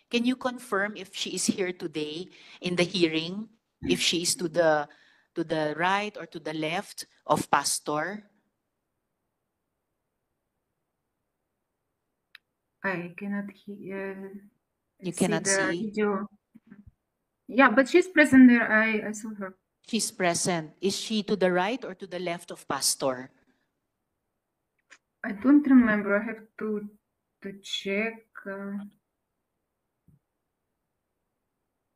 Can you confirm if she is here today in the hearing? If she is to the right or to the left of Pastor? I cannot hear, You see cannot the see. video. Yeah, but she's present there. I saw her. She's present. Is she to the right or to the left of Pastor? I don't remember. I have to check.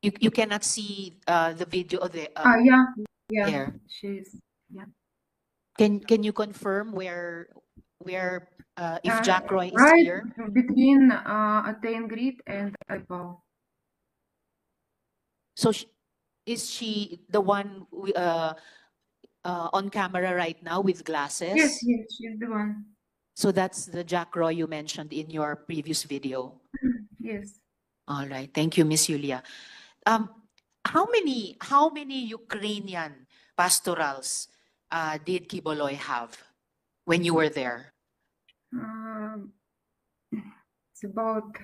You cannot see the video of the Yeah, here. she's yeah. Can you confirm where if Jack Roy is Right here? between Ate Ingrid and Aipao. So is she the one on camera right now with glasses? Yes, she's the one. So that's the Jack Roy you mentioned in your previous video. Yes. All right. Thank you, Miss Yulia. How many Ukrainian pastorals did Kiboloy have when you were there? It's about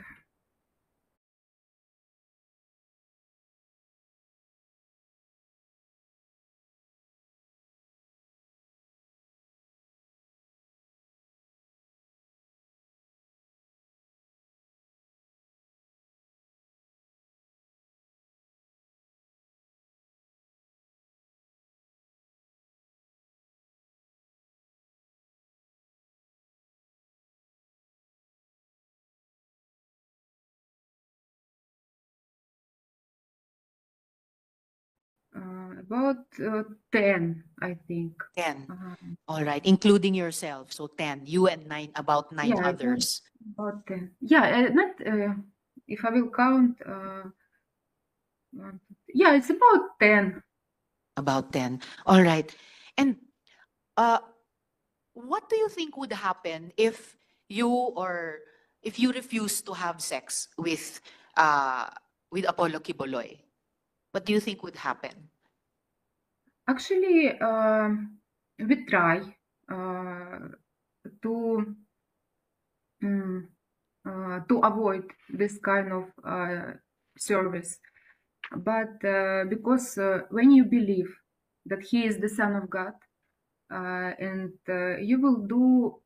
about 10, I think. 10. All right, including yourself. So 10. You and about nine Yeah, others. about 10. Yeah, not if I will count. Yeah, it's about 10. About 10. All right. And what do you think would happen if you refuse to have sex with Apollo Kiboloy? What do you think would happen? Actually, we try to avoid this kind of service. But because when you believe that he is the Son of God, and you will do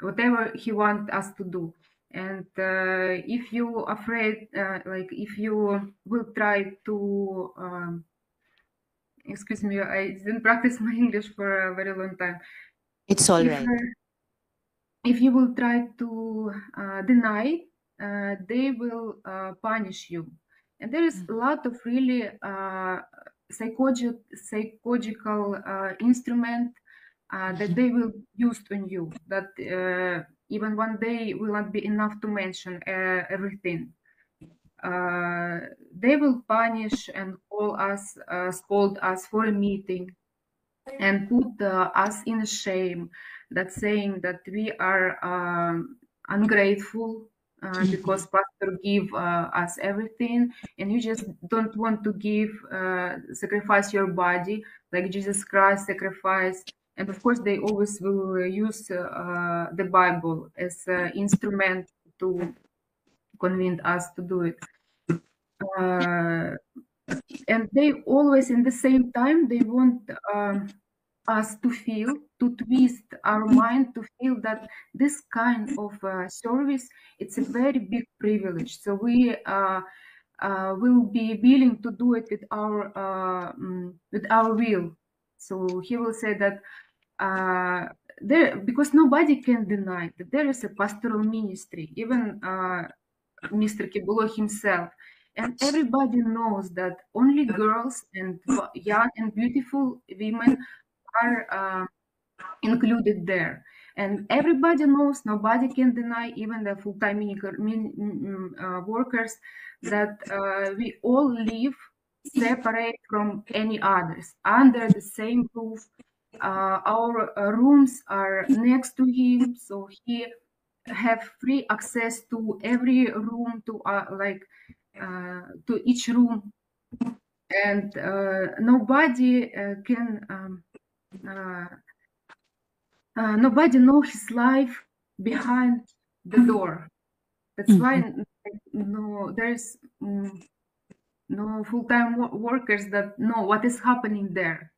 whatever he wants us to do. And if you afraid, like if you will try to, excuse me, I didn't practice my English for a very long time. It's all If right. if you will try to deny, they will punish you. And there is a lot of really psychological instrument that they will use on you. That even one day will not be enough to mention everything. They will punish and call us, scold us for a meeting, and put us in shame, that saying that we are ungrateful because pastor give us everything, and you just don't want to give, sacrifice your body like Jesus Christ sacrificed. And of course they always will use the Bible as an instrument to convince us to do it. And they always, in the same time, they want us to feel, to twist our mind to feel that this kind of service, it's a very big privilege. So we will be willing to do it with our will. So he will say that there, because nobody can deny that there is a pastoral ministry, even Mr. Kibolo himself. And everybody knows that only girls and young and beautiful women are included there. And everybody knows, nobody can deny, even the full-time workers, that we all live separate from any others, under the same roof. Our rooms are next to him, so he have free access to every room, to each room, and nobody can nobody know his life behind the door. That's why there's no full-time workers that know what is happening there.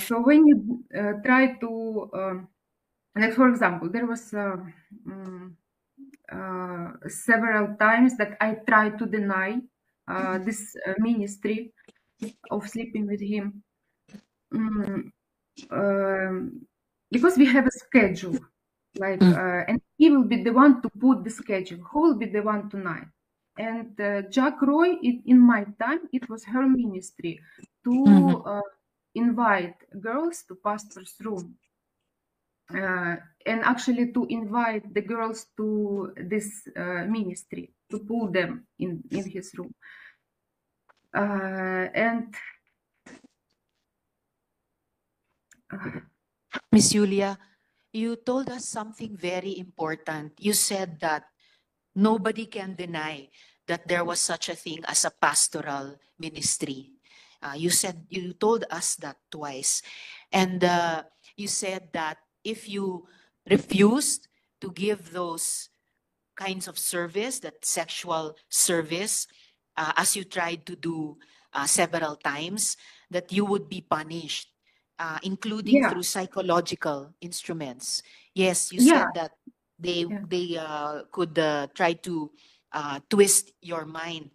So when you try to, like for example, there was several times that I tried to deny this ministry of sleeping with him, because we have a schedule, like, and he will be the one to put the schedule. Who will be the one tonight? And Jack Roy, in my time, it was her ministry to invite girls to pastor's room. And actually to invite the girls to this ministry, to pull them in his room. And Miss Julia, you told us something very important. You said that nobody can deny that there was such a thing as a pastoral ministry. You told us that twice. And you said that if you refused to give those kinds of service, that sexual service, as you tried to do several times, that you would be punished, including through psychological instruments. Yes, you said that they could try to twist your mind.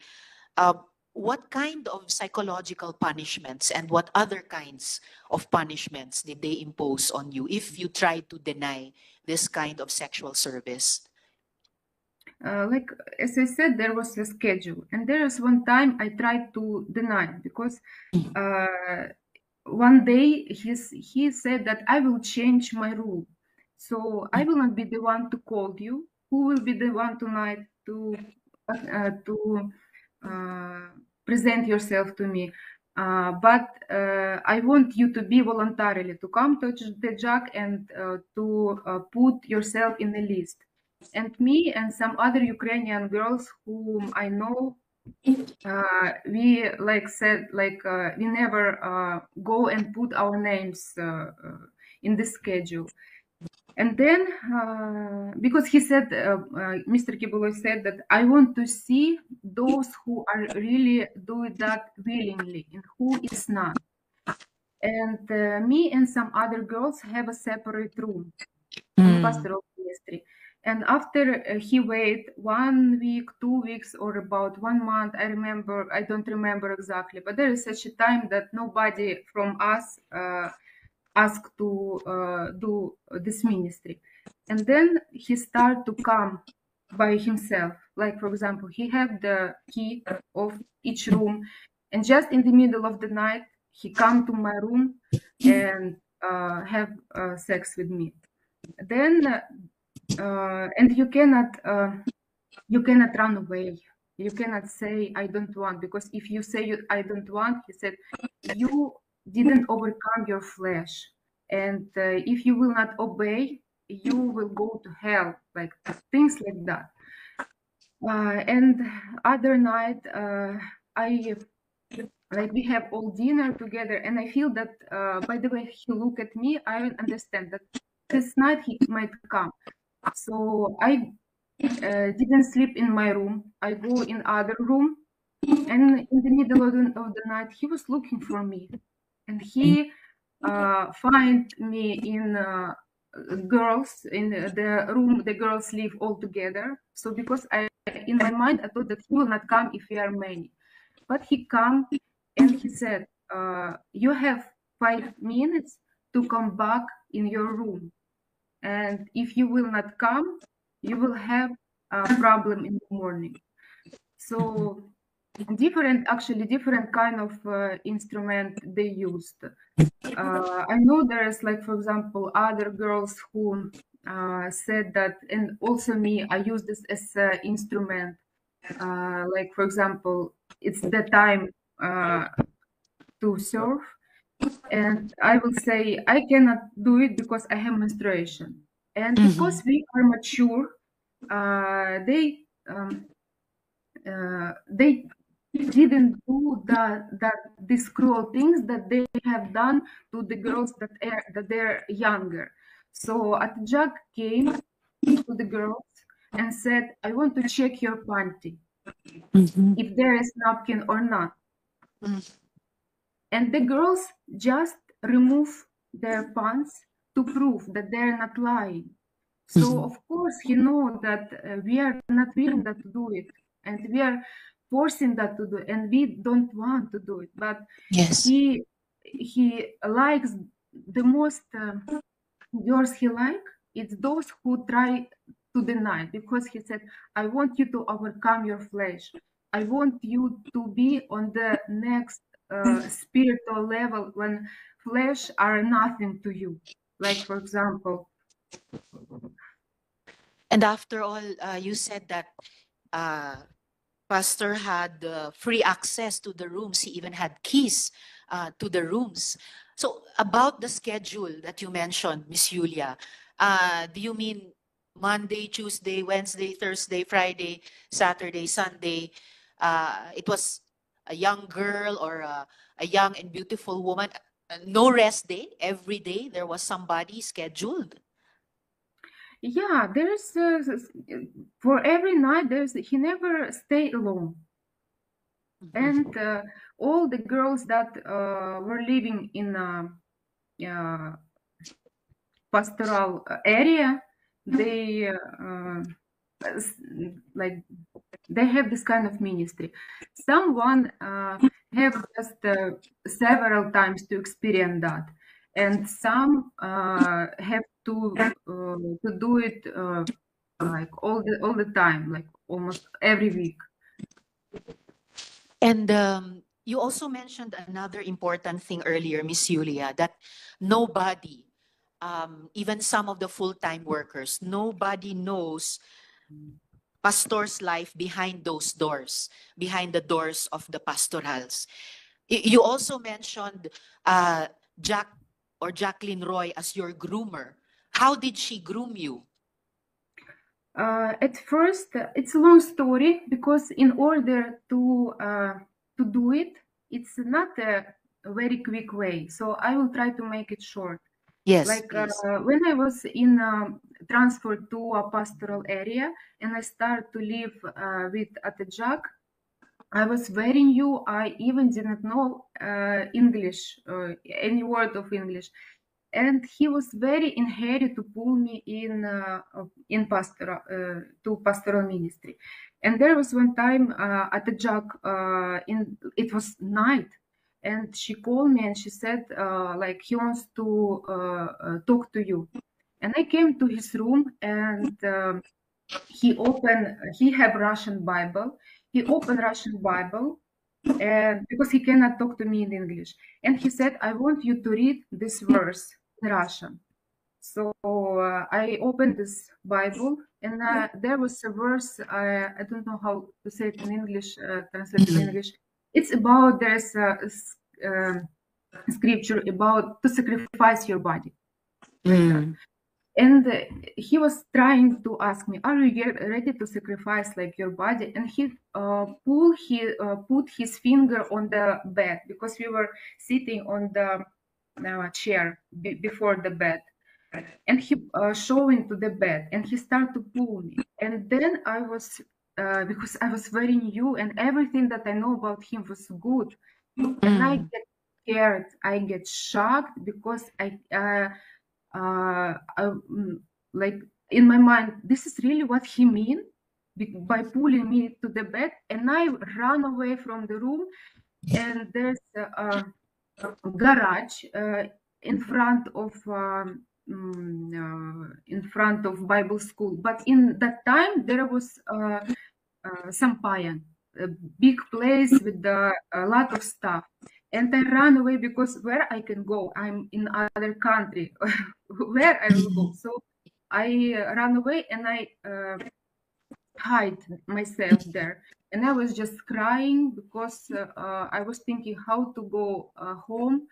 What kind of psychological punishments and what other kinds of punishments did they impose on you if you tried to deny this kind of sexual service? Like, as I said, there was a schedule, and there is one time I tried to deny because one day he said that I will change my rule, so I will not be the one to call you. Who will be the one tonight to present yourself to me? But I want you to be voluntarily to come to the Jack and to put yourself in the list. And me and some other Ukrainian girls whom I know, we we never go and put our names in the schedule. And then, because he said, Mr. Kiboloy said that I want to see those who are really doing that willingly and who is not. And me and some other girls have a separate room in the pastoral ministry. And after he waited 1 week, 2 weeks, or about 1 month, I don't remember exactly, but there is such a time that nobody from us asked to do this ministry. And then he started to come by himself. Like, for example, he had the key of each room, and just in the middle of the night, he come to my room and have sex with me. Then, and you cannot run away. You cannot say I don't want, because if you say I don't want, he said, you didn't overcome your flesh, and if you will not obey, you will go to hell, like things like that. And other night, we have all dinner together, and I feel that by the way he look at me, I understand that this night he might come. So I didn't sleep in my room. I go in other room, and in the middle of the night, he was looking for me, and he find me in girls in the room. The girls live all together. So because in my mind, I thought that he will not come if we are many, but he come and he said, "You have 5 minutes to come back in your room, and if you will not come, you will have a problem in the morning." So different kind of instrument they used. I know there is, like, for example, other girls who said that, and also me, I use this as an instrument. Like, for example, it's the time to serve, and I will say I cannot do it because I have menstruation, and because we are mature, they didn't do these cruel things that they have done to the girls that they're younger. So Jack came to the girls and said, I want to check your panty, Mhm. if there is napkin or not. Mm. And the girls just remove their pants to prove that they're not lying. So Mhm. of course he know that we are not willing that to do it, and we are forcing that to do it, and we don't want to do it. But Yes. he likes the most girls he like. It's those who try to deny, because he said, I want you to overcome your flesh. I want you to be on the next spiritual level when flesh are nothing to you. Like for example, And after all, you said that Pastor had free access to the rooms. He even had keys to the rooms. So about the schedule that you mentioned, Miss Julia, do you mean Monday, Tuesday, Wednesday, Thursday, Friday, Saturday, Sunday? It was a young girl or a young and beautiful woman. No rest day. Every day there was somebody scheduled. yeah, there's for every night there's he never stay alone. And all the girls that were living in uh, pastoral area, they like they have this kind of ministry. Someone have just several times to experience that, and some have to do it like all the time, like almost every week. And you also mentioned another important thing earlier, Miss Julia, that nobody, even some of the full-time workers, nobody knows pastor's life behind those doors, behind the doors of the pastorals. You also mentioned Jack or Jacqueline Roy as your groomer. How did she groom you? At first, it's a long story, because in order to do it, it's not a very quick way. So I will try to make it short. Yes, Like please. when I was in transferred to a pastoral area and I started to live with Atejak, I was very new. I even didn't know English, any word of English, and he was very in hurry to pull me in pastoral to pastoral ministry. And there was one time at the jug in it was night, and she called me and she said like he wants to talk to you. And I came to his room, and he have Russian Bible. He opened Russian Bible, and because he cannot talk to me in English, and he said, I want you to read this verse in Russian. So I opened this Bible, and there was a verse. I don't know how to say it in English, translated in English. It's about there's scripture about to sacrifice your body, like that. Mm. And he was trying to ask me, "Are you ready to sacrifice like your body?" And he put his finger on the bed, because we were sitting on the chair before the bed, and he showing to the bed, and he started to pull me. And then I was because I was very new, and everything that I know about him was good, and I Mm. get scared, I get shocked, because like in my mind, this is really what he mean by pulling me to the bed. And I run away from the room, and there's a garage in front of Bible school. But in that time there was Sampayan, a big place with a lot of stuff. And I ran away, because where I can go? I'm in other country. Where I will go? So I ran away, and I hide myself there. And I was just crying, because I was thinking how to go home.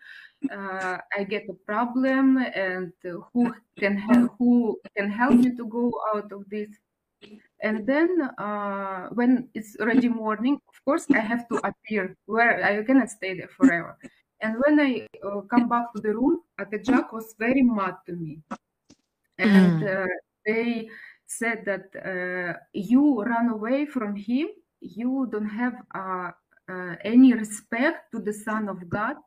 I get a problem, and who can help me to go out of this? And then when it's already morning, of course, I have to appear where I cannot stay there forever. And when I come back to the room, Atejak was very mad to me, and Mm. they said that you run away from him, you don't have any respect to the Son of God,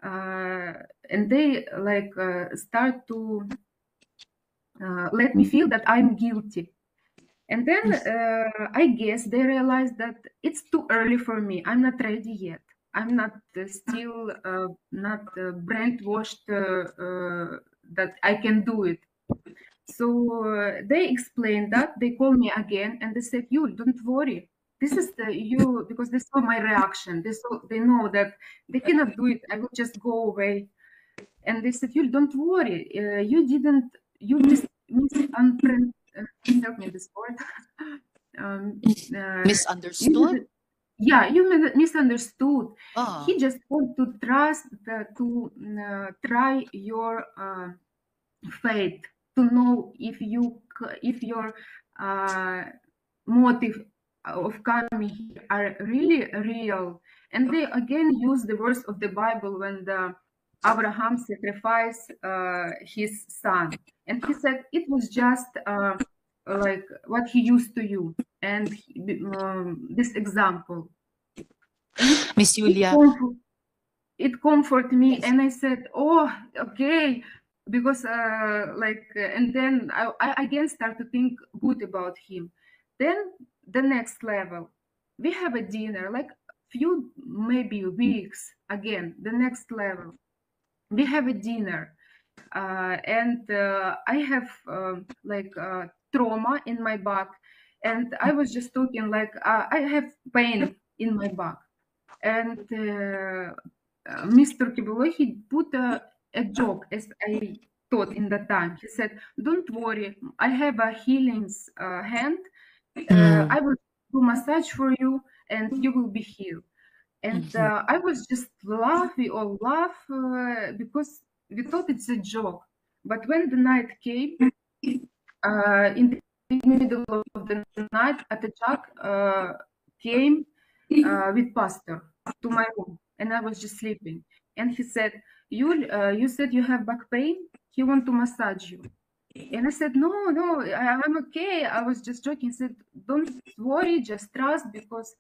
and they like start to let me feel that I'm guilty. And then I guess they realized that it's too early for me. I'm not ready yet. I'm not still not brainwashed that I can do it. So they explained that. They called me again and they said, "You don't worry. This is you," because they saw my reaction. They know that they cannot do it. I will just go away. And they said, "You don't worry. You help me this word. Misunderstood? You misunderstood. Oh. He just want to try your faith, to know if your motive of coming here are really real. And they again use the verse of the Bible when Abraham sacrificed his son, and he said it was just like what he used to you, and this example. Miss Julia, it comforted me, and I said, "Oh, okay," because and then I again start to think good about him. Then the next level, we have a dinner, like few maybe weeks. Again, the next level, we have a dinner, and I have trauma in my back, and I was just talking like I have pain in my back, and Mr. Kibolo, he put a joke, as I thought in that time. He said, "Don't worry, I have a healing hand. I will do massage for you, and you will be healed." And I was just we all laugh because we thought it's a joke. But when the night came, in the middle of the night, Atachak came with pastor to my room, and I was just sleeping. And he said, you said you have back pain? He want to massage you." And I said, no, I'm okay. I was just joking. He said, "Don't worry, just trust, because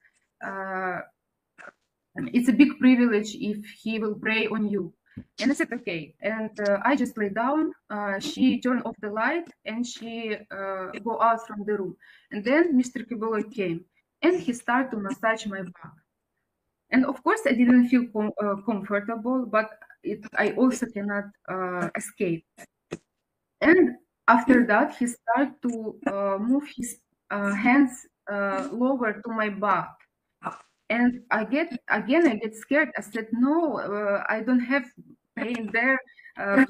it's a big privilege if he will pray on you." And I said, okay. And I just lay down. She turned off the light and she go out from the room. And then Mr. Kibolo came and he started to massage my back. And of course, I didn't feel comfortable, but I also cannot escape. And after that, he started to move his hands lower to my back. And I get scared. I said, "No, I don't have pain there.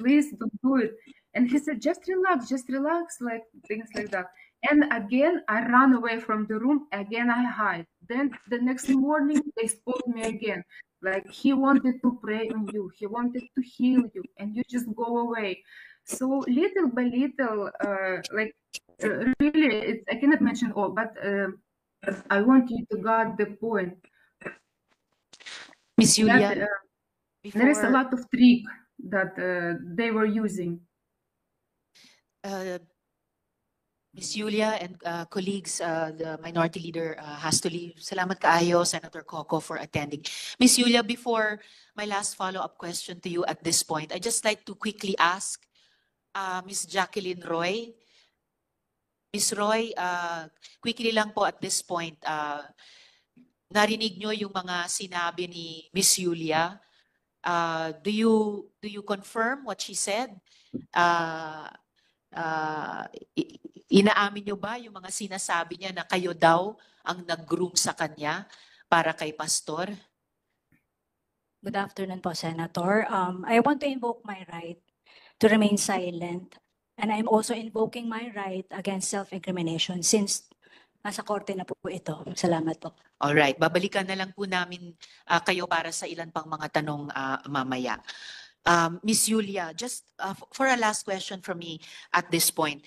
Please don't do it." And he said, just relax, like things like that. And again, I ran away from the room. Again, I hide. Then the next morning, they spoke me again. Like, he wanted to pray on you. He wanted to heal you, and you just go away. So little by little, really, I cannot mention all, but I want you to get the point. Miss Julia, there is a lot of trick that they were using. Miss Julia and colleagues, the minority leader has to leave. Salamat kaayo, Senator Coco, for attending. Miss Julia, before my last follow-up question to you at this point, I'd just like to quickly ask Miss Jacqueline Roy. Miss Roy, quickly lang po at this point, narinig nyo yung mga sinabi ni Miss Julia. Do you confirm what she said? Inaamin nyo ba yung mga sinasabi niya na kayo daw ang nag-groom sa kanya para kay Pastor? Good afternoon po, Senator. I want to invoke my right to remain silent, and I'm also invoking my right against self-incrimination since nasa korte na po ito. Salamat po. Alright, babalikan na lang po namin kayo para sa ilan pang mga tanong mamaya. Miss Julia, just for a last question from me at this point.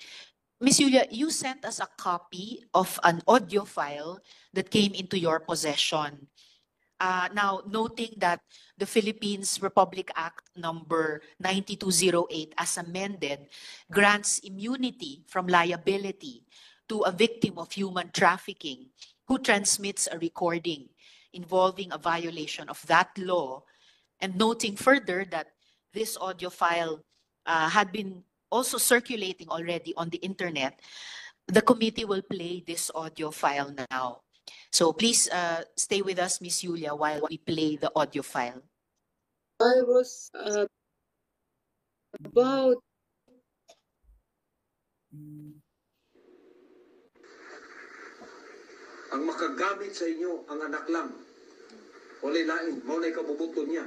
Miss Julia, you sent us a copy of an audio file that came into your possession. Now, noting that the Philippines Republic Act number 9208 as amended grants immunity from liability to a victim of human trafficking who transmits a recording involving a violation of that law, and noting further that this audio file had been also circulating already on the internet, the committee will play this audio file now. So please stay with us, Miss Julia, while we play the audio file. I was about ang makagamit sa inyo ang anak lang. Walay lain, maunay kabubuto niya.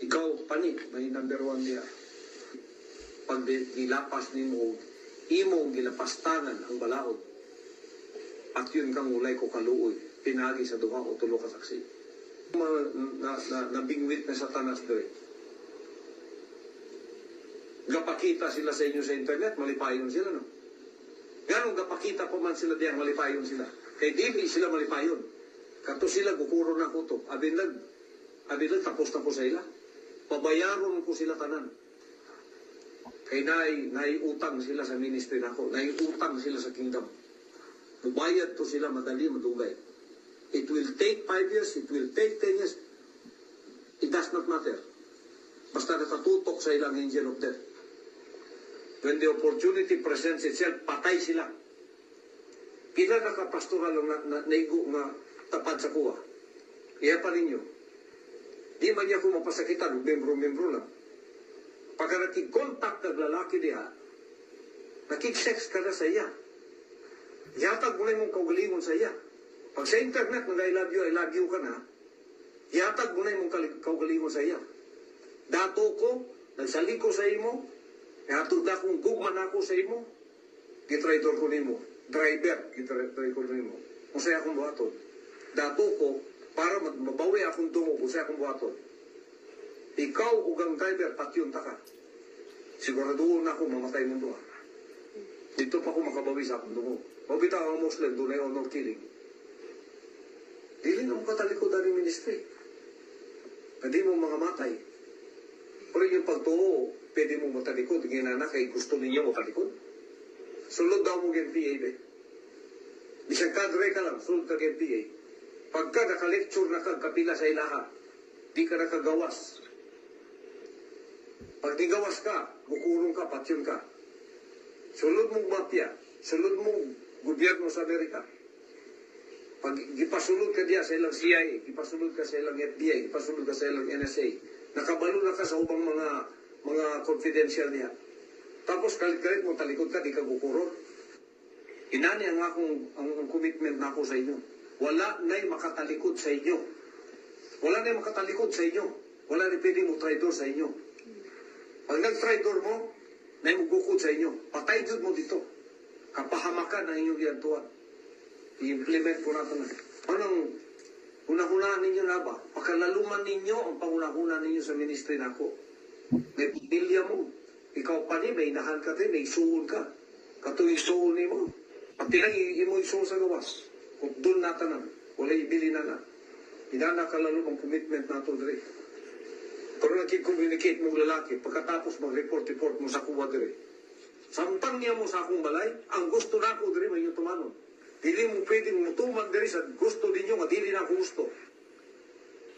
Ikaw, pani, may number 1 niya. Pag gilapas ni mo, imong gilapastangan ang balaod. At yun kang ulay ko kaluoy, pinagi sa duha o tulo ka saksi. Nabingwit na satanas doon. Gapakita sila sa inyo sa internet, malipayon sila, no? Ganong gapakita pa man sila diyan, malipayon sila. Kaya di sila malipayon. Kato sila, gukuro na ko to. Abilag, tapos na ko sa ila. Pabayaron ko sila tanan. Kaya naiutang sila sa ministry nako, naiutang sila sa kingdom. Bayad to sila madali, madugay. It will take 5 years, it will take 10 years. It does not matter. Basta nakatutok sa ilang angel of death. When the opportunity presents itself, patay sila. Pila nakapastoral lang naigo nga tapad sa kuha. Iya pa ninyo. Di man niya ko mapasakitan, membro-membro lang. Pagka nakik-contact ng lalaki diha, nakik-sex ka na sa iya. Yatag mo na yung kaugalingon sa iya. Pag sa internet, I love you ka na, yatag mo na yung kaugalingon sa iya. Dato ko, nagsali ko sa imo, yatag na kong gugman ako sa imo, gitraidor ko nimo. Driver, gitraidor ko nimo. Kung sa'yo akong buhaton. Dato ko, para mabawi akong tungo, kung sa'yo akong buhaton. Ikaw, ugang driver, patyon ta ka. Siguraduhin na ako, mamatay mo doon. Dito pa ako makabawi sa akong tungo. Mabita ang Muslim, doon ay honor killing. Dili na mo katalikod ang ministry. Hindi mo mga matay. Pero yung pagtuo, pwede mo matalikod. Ginana kay gusto ninyo matalikod. Sulod daw mo NPA, be. Bisang kadre ka lang, sulod ka NPA. Pagka naka-lecture na ka, kapila sa ilaha, di ka nakagawas. Pag di gawas ka, bukulong ka, patyon ka. Sulod mong mafia, sulod mong gobyerno sa Amerika. Pag gipasulod ka diya sa ilang CIA, gipasulod ka sa ilang FBI, gipasulod ka sa ilang NSA, nakabalo na ka sa ubang mga confidential niya. Tapos kalit-kalit mo talikod ka, di ka gukuror. Inani ang commitment na ako sa inyo. Wala na'y makatalikod sa inyo. Wala na'y makatalikod sa inyo. Wala na'y pwede mo traidor sa inyo. Pag nag-traidor mo, na'y magukod sa inyo. Patay jud mo dito. Kapahamakan ang inyong giantuan. I-implement po natin na. Anong hunahunaan ninyo na ba? Pakalaluman ninyo ang pangunahuna ninyo sa ministry na ako. May pamilya mo. Ikaw pa ni, may inahan ka din, may suul ka. Katuloy suul ni mo. Pati lang imo isuul sa gawas. Kung doon natanan, wala ibili na na. Hinana ka lalo ang commitment nato dire. Pero nagkik-communicate mong lalaki, pagkatapos mag-report mo sa kuwa dire. Sampang niya mo sa akong balay, ang gusto na ako dire, may yung tumanon. Dili mo pwedeng mutuman dire sa gusto ninyo, nga dili na ako gusto.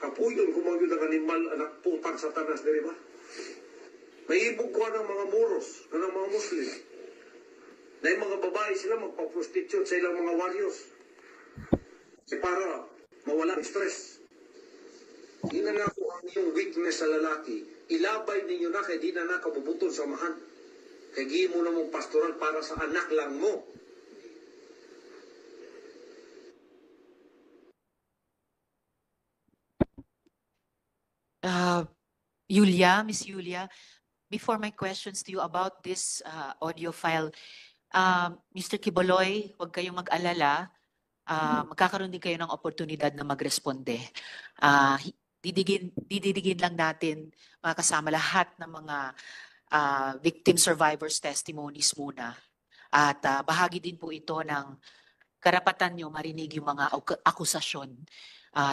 Kapuyon, kumagyod ang animal, anak putang satanas dire ba? May ibog ko ng mga muros, ng mga Muslim. Na yung mga babae sila magpa-prostitute sa ilang mga warriors. Para mawala ang stress. Di na ako ang iyong weakness sa lalaki. Ilabay ninyo na kaya di na nakabubutol sa mahan. Kaya gihin mo na mong pastoral para sa anak lang mo. Miss Julia, before my questions to you about this audio file, Mr. Quiboloy, huwag kayong mag-alala. Magkakaroon din kayo ng oportunidad na magresponde. Didigin lang natin kasama lahat ng mga victim survivors testimonies muna. At bahagi din po ito ng karapatan nyo marinig yung mga akusasyon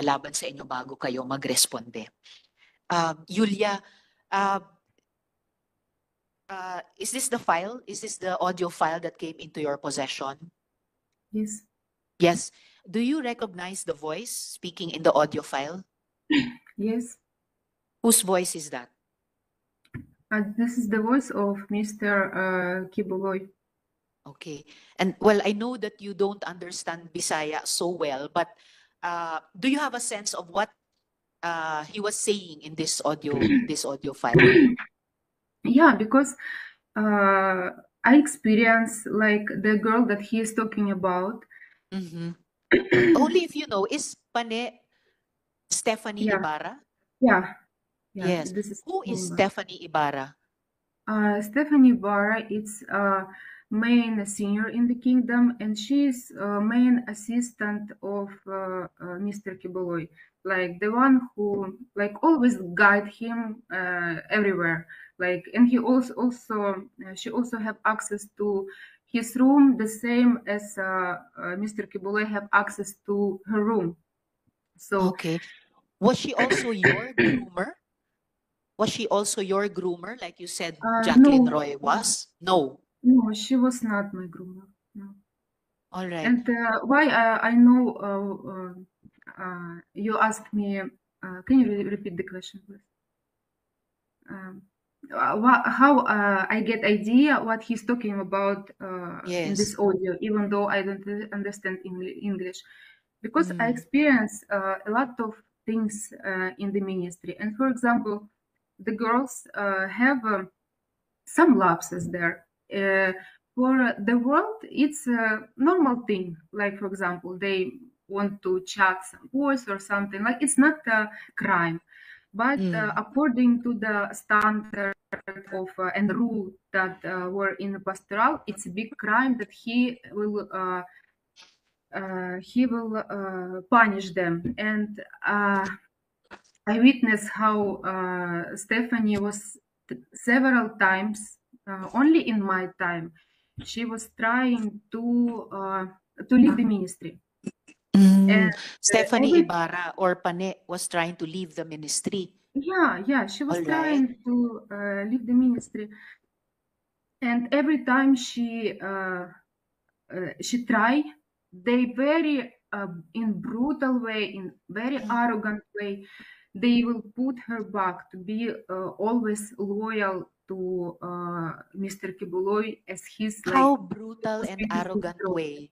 laban sa inyo bago kayo magresponde. Yulia, is this the file? Is this the audio file that came into your possession? Yes. Yes. Do you recognize the voice speaking in the audio file? Yes. Whose voice is that? This is the voice of Mr. Kibuloy. Okay. And well, I know that you don't understand Bisaya so well, but do you have a sense of what he was saying in this audio file? Yeah, because I experienced like the girl that he is talking about. Mhm. Only if you know, is Pane Stephanie Yeah. Ibarra? Yeah. Yes. This is Who is Ibarra. Stephanie Ibarra? Stephanie Ibarra is main senior in the kingdom, and she is main assistant of Mr. Kibuloy, like the one who like always guide him everywhere. Like, and he also she also have access to his room the same as Mr. Kibuloy have access to her room. So Okay. Was she also your groomer? Was she also your groomer, like you said Jacqueline no, Roy was? No. no, she was not my groomer. No. All right. And why I know you asked me, can you repeat the question, please? How I get idea what he's talking about in Yes. this audio, even though I don't understand English, because I Mm. experience a lot of things in the ministry. And for example, the girls have some lapses there. For the world, it's a normal thing. Like, for example, they want to chat some boys or something. Like, it's not a crime. But according to the standard of and rule that were in the pastoral, it's a big crime that he will punish them. And I witnessed how Stephanie was several times, only in my time, she was trying to leave the ministry. And Stephanie every Ibarra or Pane was trying to leave the ministry. yeah, she was All right. trying to leave the ministry, and every time she tried, they very in brutal way, in very arrogant way, they will put her back to be always loyal to Mr. Kibuloy as his How like brutal and spiritual arrogant control. way.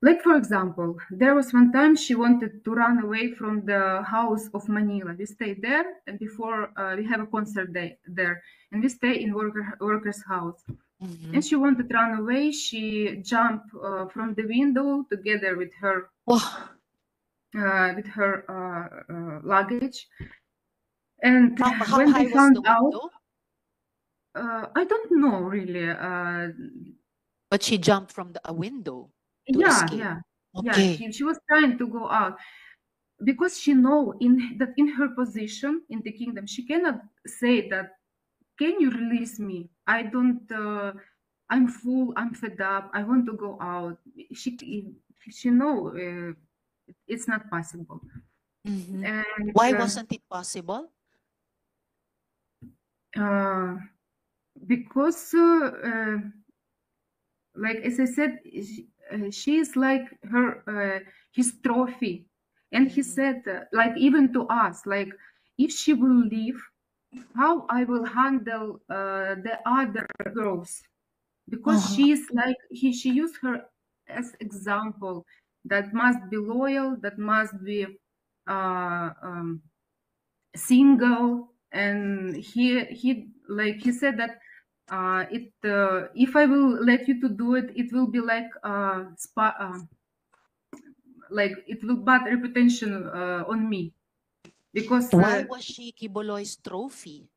Like, for example, there was one time she wanted to run away from the house of Manila. We stayed there, and before we have a concert there, and we stay in worker's house. Mhm. And she wanted to run away. She jumped from the window together with her Wow. luggage. And How when high they was found the out, window? I don't know really. But she jumped from a window to Yeah, escape. yeah. Okay. She was trying to go out because she know that in her position in the kingdom, she cannot say that, can you release me? I don't, I'm full, I'm fed up, I want to go out. She know it's not possible. Mhm. And Why wasn't it possible? because like as I said, she is like her his trophy. And he said like even to us, like, if she will leave, how I will handle the other girls, because she's like she used her as example that must be loyal, that must be single. And he like he said that if I will let you to do it, it will be like like it will bad reputation on me, because Why was she Kibuloy's trophy?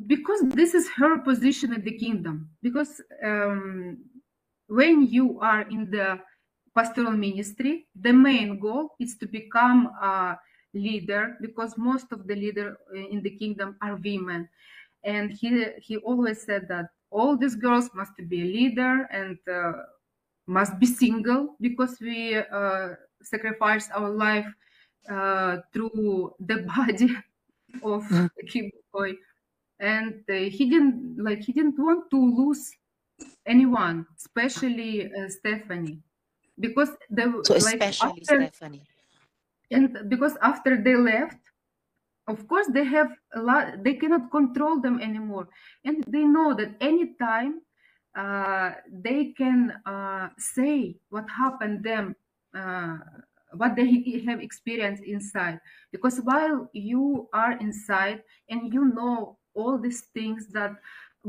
because this is her position in the kingdom. Because when you are in the pastoral ministry, the main goal is to become a leader, because most of the leader in the kingdom are women. And he always said that all these girls must be a leader and must be single because we sacrificed our life through the body of Kibuloy. And he didn't want to lose anyone, especially Stephanie, because they So like especially after, Stephanie. and because after they left, of course they have a lot, they cannot control them anymore, and they know that anytime they can say what happened them, what they have experienced inside, because while you are inside and you know all these things that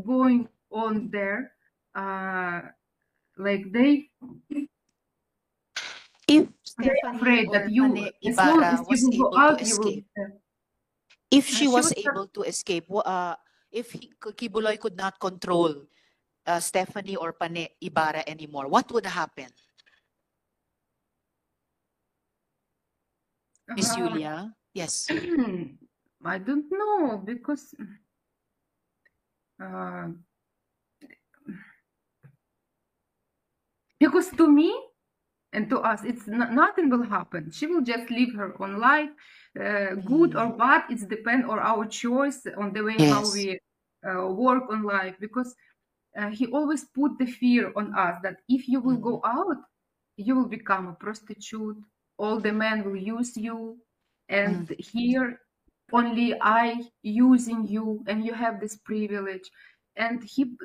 going on there, like they're If Stephanie afraid or that you, Pane as long Ibarra as you was will go able to out, you will escape, if she she was was able to escape, if Kibuloy could not control Stephanie or Pane Ibarra anymore, what would happen? Miss Julia? Yes. I don't know because uh, to me and to us, it's nothing will happen. She will just live her own life, good or bad. It's depend on our choice on the way how Yes. we work on life. Because he always put the fear on us that if you will go out, you will become a prostitute. All the men will use you, and here only I using you, and you have this privilege. And he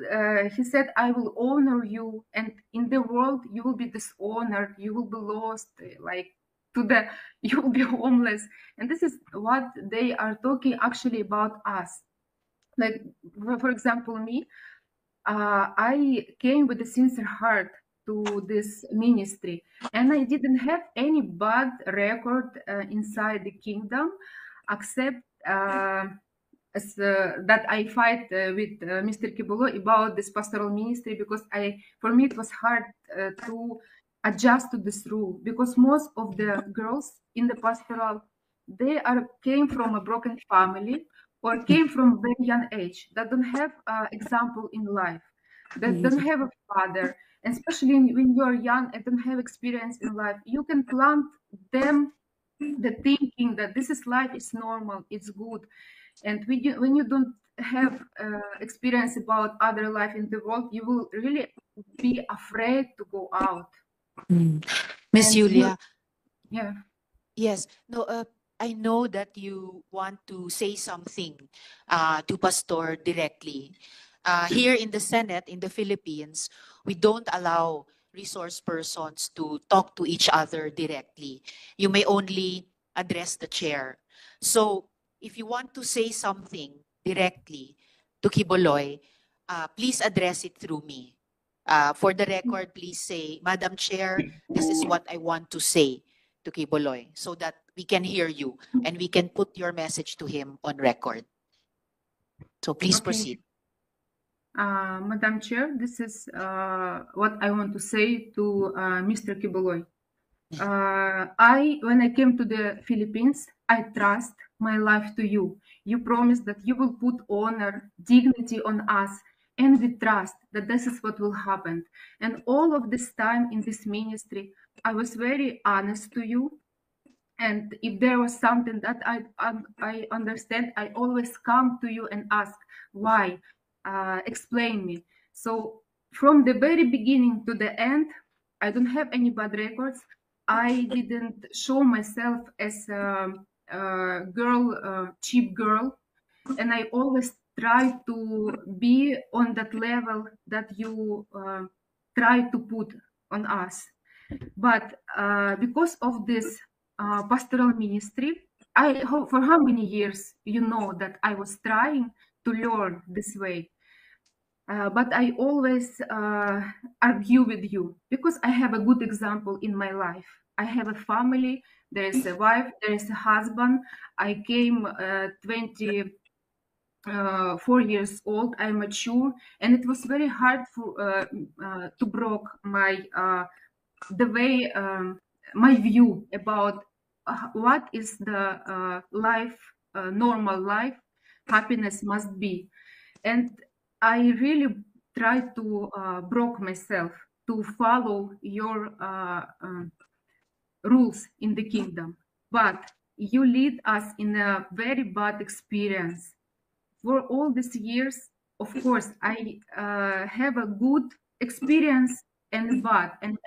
said, I will honor you, and in the world you will be dishonored, you will be lost, like to the you will be homeless. And this is what they are talking actually about us. Like for example, me, I came with a sincere heart to this ministry, and I didn't have any bad record inside the kingdom, except that I fight with Mr. Kibuloy about this pastoral ministry, because for me it was hard to adjust to this rule, because most of the girls in the pastoral, they came from a broken family or came from a very young age, that don't have example in life, that don't have a father, and especially when you're young and don't have experience in life, you can plant them the thinking that this is life is normal, it's good. And when you don't have experience about other life in the world, you will really be afraid to go out. Miss And you- Julia, yeah. yes. No, I know that you want to say something to Pastor directly. Here in the Senate, in the Philippines, we don't allow resource persons to talk to each other directly. You may only address the chair. So if you want to say something directly to Kibuloy, please address it through me. For the record, please say, Madam Chair, this is what I want to say to Kibuloy, so that we can hear you and we can put your message to him on record. So please Okay. proceed. Madam Chair, this is what I want to say to Mr. Kibuloy. When I came to the Philippines, I trust my life to you. You promised that you will put honor, dignity on us, and we trust that this is what will happen. And all of this time in this ministry, I was very honest to you. And if there was something that I understand, I always come to you and ask why. Explain me. So from the very beginning to the end, I don't have any bad records. I didn't show myself as a girl, cheap girl, and I always try to be on that level that you try to put on us. But because of this pastoral ministry, for how many years you know that I was trying to learn this way. But I always argue with you because I have a good example in my life. I have a family, there is a wife, there is a husband. I came 24 years old, I'm mature, and it was very hard to broke my the way my view about what is the life, normal life, happiness must be. And I really try to broke myself to follow your rules in the kingdom, but you lead us in a very bad experience. For all these years, of course, I have a good experience and bad, and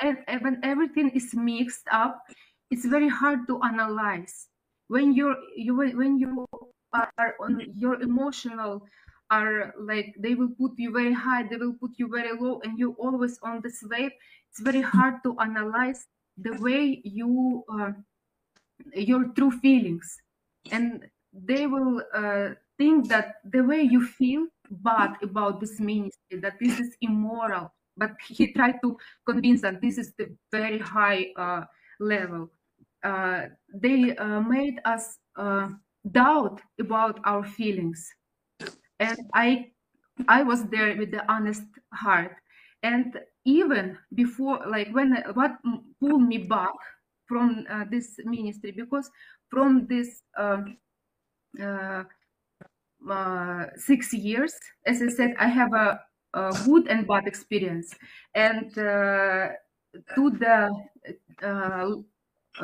when everything is mixed up, it's very hard to analyze. When when you are on your emotional are like they will put you very high, they will put you very low, and you always on this wave. It's very hard to analyze the way you your true feelings, and they will think that the way you feel bad about this ministry, that this is immoral, but he tried to convince that this is the very high level. They made us doubt about our feelings, and I was there with the honest heart. And even before, like when what pulled me back from this ministry, because from this 6 years, as I said, I have a good and bad experience. And to the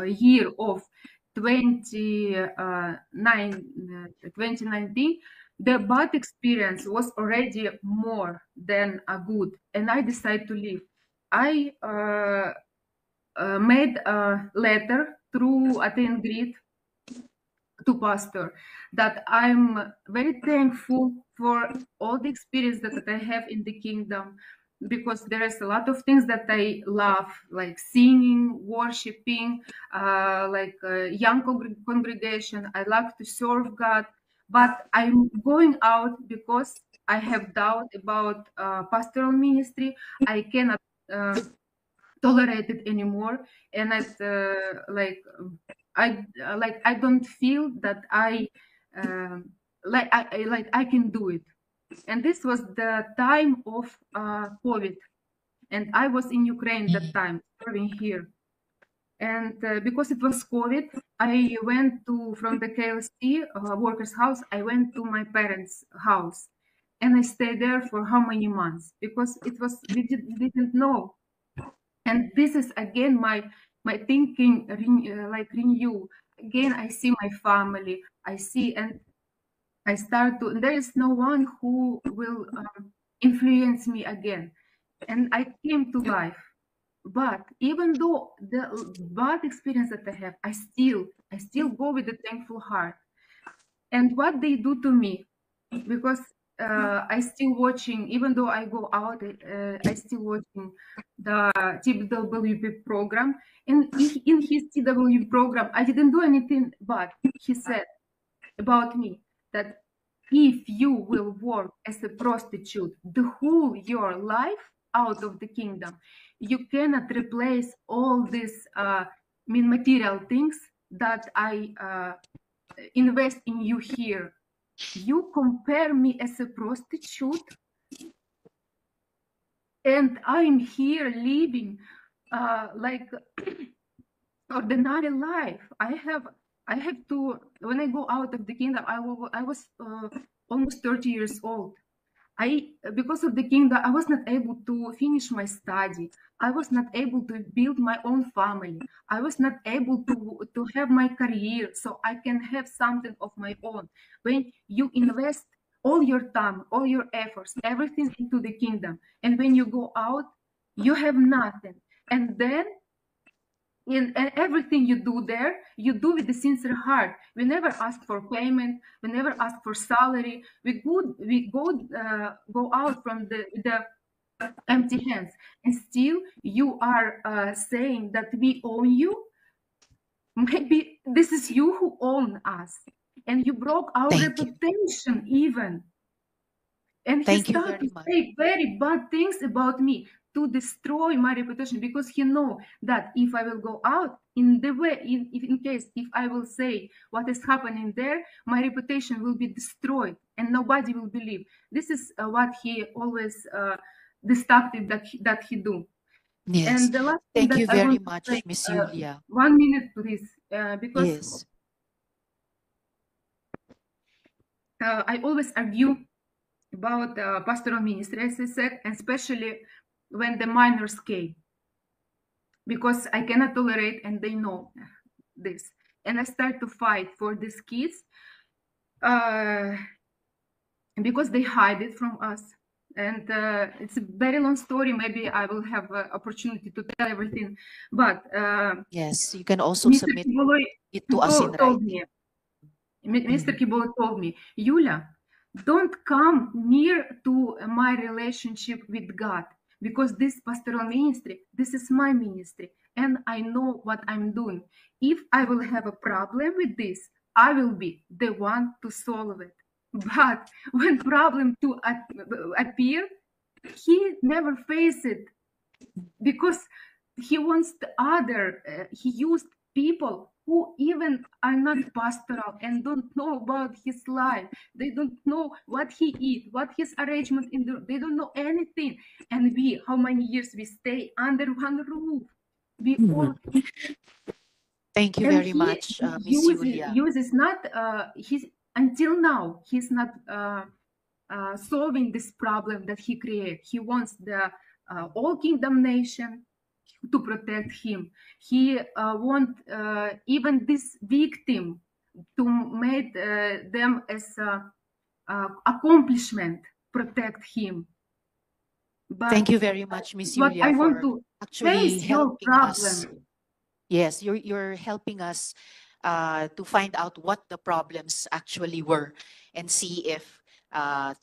year of 2019, the bad experience was already more than a good, and I decided to leave. I made a letter through Aten Grid to pastor that I'm very thankful for all the experience that I have in the kingdom, because there is a lot of things that I love, like singing, worshiping, like young congregation. I love to serve God, but I'm going out because I have doubt about pastoral ministry. I cannot tolerate it anymore, and I don't feel that I can do it. And this was the time of COVID, and I was in Ukraine that time, serving here. And because it was COVID, I went from the KLC workers' house. I went to my parents' house, and I stayed there for how many months? Because we didn't know. And this is again my thinking renew. Again, I see my family. I see, and I start to. There is no one who will influence me again, and I came to life. But even though the bad experience that I have, I still go with a thankful heart. And what they do to me, because I still watching, even though I go out, I still watching the TWP program. And in his TWP program, I didn't do anything bad. He said about me that if you will work as a prostitute the whole your life out of the kingdom, you cannot replace all these material things that I invest in you here. You compare me as a prostitute, and I'm here living like ordinary life. I have to, when I go out of the kingdom, I was almost 30 years old. Because of the kingdom, I was not able to finish my study. I was not able to build my own family. I was not able to have my career, so I can have something of my own. When you invest all your time, all your efforts, everything into the kingdom, and when you go out, you have nothing. And then in everything you do there, you do with a sincere heart. We never ask for payment. We never ask for salary. We go out from the empty hands, and still you are saying that we own you. Maybe this is you who own us, and you broke our Thank you. reputation even. And Thank he you started very to much. say very bad things about me to destroy my reputation, because he know that if I will go out in the way, in case if I will say what is happening there, my reputation will be destroyed and nobody will believe. This is what he always destructive that he do. Yes. And the last thing Thank you that I very want to much, say, Miss Yulia. 1 minute, please, because Yes. I always argue about pastoral ministry, as I said, and especially when the minors came, because I cannot tolerate, and they know this. And I start to fight for these kids because they hide it from us. And it's a very long story. Maybe I will have opportunity to tell everything. But Yes, you can also Mr. submit Kiboloi it to us in told writing. me, Mr. Kiboloi told me, Yulia, don't come near to my relationship with God, because this pastoral ministry, this is my ministry, and I know what I'm doing. If I will have a problem with this, I will be the one to solve it. But when problem to appear, he never face it, because he wants the other. He used people who even are not pastoral and don't know about his life. They don't know what he eat, what his arrangement in the. They don't know anything. And we, how many years we stay under one roof? We all. Thank you And very he much, Ms. Yulia. uses not he's until now he's not solving this problem that he created. He wants the all kingdom nation to protect him. He want even this victim to make them as accomplishment protect him. But Thank you very much, Ms. what Yulia, I want for to actually face your helping us. problem. Yes, you're helping us to find out what the problems actually were and see if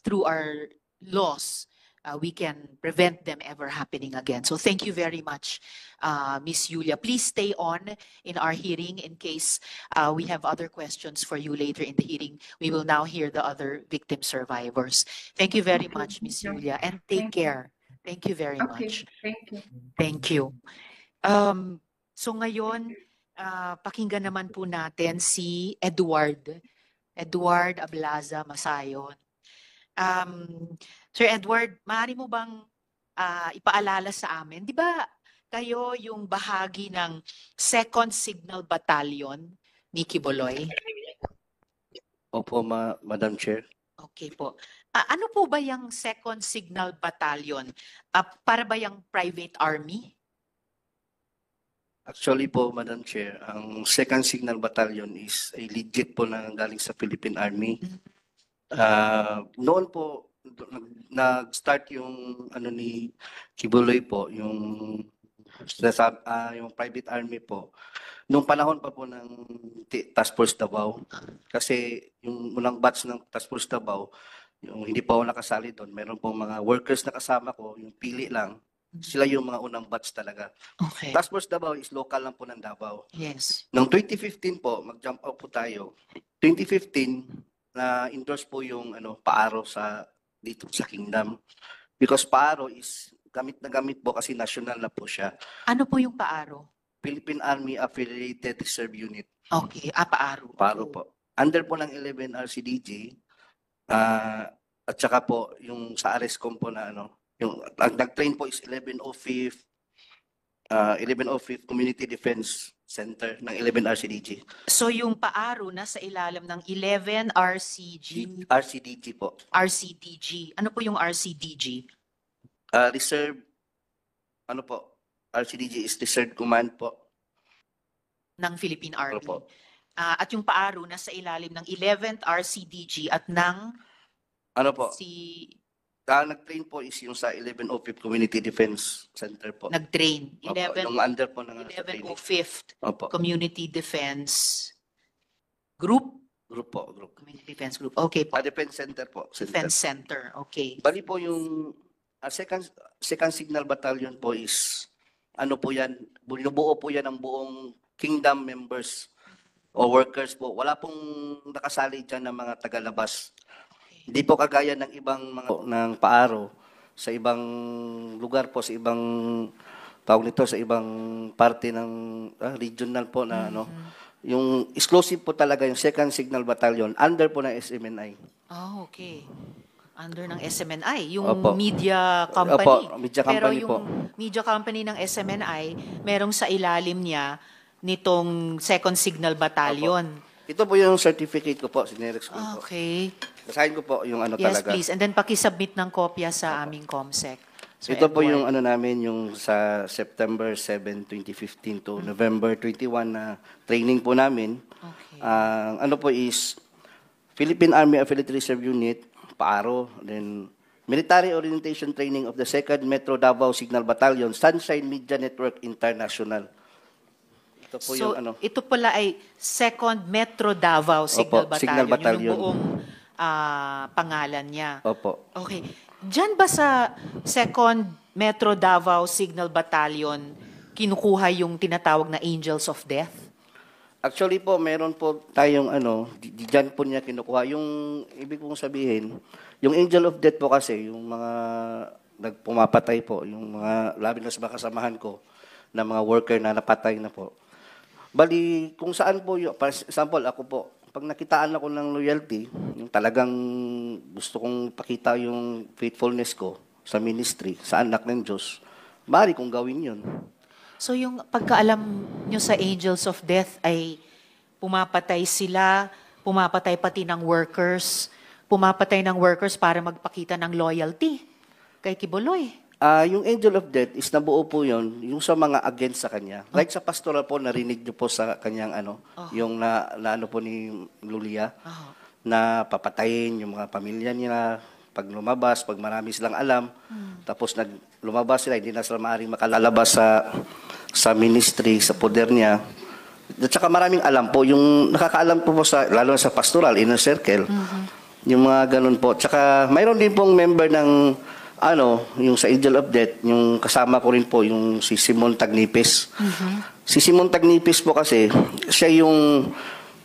through our laws we can prevent them ever happening again. So thank you very much, Ms. Yulia. Please stay on in our hearing in case we have other questions for you later in the hearing. We will now hear the other victim survivors. Thank you very Okay, much, Ms. thank you. Yulia, and take Thank you. care. Thank you very Okay, much. thank you. Thank you. So ngayon, pakinggan naman po natin si Edward Ablaza Masayon. Sir Edward, maaari mo bang ipaalala sa amin, di ba kayo yung bahagi ng 2nd Signal Battalion ni Kiboloi? Opo, Madam Chair. Okay po. Ano po ba yung 2nd Signal Battalion? Para ba yung private army? Actually po, Madam Chair, ang 2nd Signal Battalion is a legit po na galing sa Philippine Army. Noon po, nag-start yung ano ni Kibuloy po, yung private army po. Nung panahon pa po ng Task Force Davao, kasi yung unang batch ng Task Force Davao, yung hindi pa ako nakasali doon, meron pong mga workers na kasama ko, yung pili lang, sila yung mga unang batch talaga. Okay. Task Force Davao is local lang po ng Davao. Yes. Noong 2015 po, mag-jump out po tayo. 2015, na-endorse po yung Paaro dito sa Kingdom. Because Paaro is gamit na gamit po kasi national na po siya. Ano po yung Paaro? Philippine Army Affiliated Reserve Unit. Okay, Paaro. Paaro po. Under po ng 11 RCDG, at saka po yung sa ARESCOM po na yung nag-train po is 1105 Community Defense Center ng 11 RCDG. So yung Paaro nasa ilalim ng 11 RCDG po. RCDG. Ano po yung RCDG? Reserve, RCDG is Reserve Command po. Ng Philippine Army. Opo. At yung Paaro nasa ilalim ng 11th RCDG at ng nag-train po is yung sa 1105 Community Defense Center po. Nag-train. Opo, yung under po ng 1105th Opo. Community Defense Group? Group po, group. Community Defense Group. Okay po. Defense Center po. Defense Center. Okay. Bali po yung second Signal Battalion po is po yan, binubuo po yan ng buong Kingdom members o workers po. Wala pong nakasali dyan ng mga tagalabas. Hindi po kagaya ng ibang mga ng Paaro sa ibang lugar po, sa ibang tawag nito, sa ibang parte ng regional po na yung exclusive po talaga yung 2nd Signal Battalion under po ng SMNI. Oh, okay. Under ng SMNI, yung Opo. media company. Opo, media company. Pero yung po. media company ng SMNI, merong sa ilalim niya nitong 2nd Signal Battalion. Ito po yung certificate ko po, sinerex ko po. Okay. Basahin ko po yung ano Yes, talaga. please. And then pakisubmit ng kopya sa aming COMSEC. So, Ito po Edward. yung ano namin, yung sa September 7, 2015 to November 21 na training po namin. Okay. Ano po is Philippine Army Affiliate Reserve Unit, PARO, then Military Orientation Training of the 2nd Metro Davao Signal Battalion, Sunshine Media Network International. Ito po So, yung ano. ito pala ay 2nd Metro Davao Signal Opo, Battalion. Signal Battalion. Yung buong pangalan niya. Opo. Okay. Diyan ba sa 2nd Metro Davao Signal Battalion kinukuha yung tinatawag na Angels of Death? Actually po, meron po tayong ano, diyan po niya kinukuha. Yung ibig kong sabihin, yung Angel of Death po kasi, yung mga nagpumapatay po, yung mga labi na sa mga kasamahan ko, na mga worker na napatay na po. Bali, kung saan po, yung, for example, ako po, pag nakitaan ako ng loyalty, yung talagang gusto kong pakita yung faithfulness ko sa ministry, sa anak ng Diyos, bari kong gawin yun. So yung pagkaalam nyo sa Angels of Death ay pumapatay sila, pumapatay pati ng workers, pumapatay ng workers para magpakita ng loyalty kay Kibuloy. Yung Angel of Death is nabuo po yun, yung sa mga against sa kanya. Like sa pastoral po, narinig niyo po sa kanyang ano, yung na ano po ni Lulia, na papatayin yung mga pamilya niya, pag lumabas, pag marami silang alam, tapos lumabas sila, hindi na sila maaaring makalalabas sa ministry, sa poder niya. At saka maraming alam po, yung nakakaalam po sa, lalo na sa pastoral, inner circle, yung mga ganun po. At saka mayroon din pong member ng yung sa Angel of Death, yung kasama ko rin po, yung si Simon Tagnipis. Si Simon Tagnipis po kasi, siya yung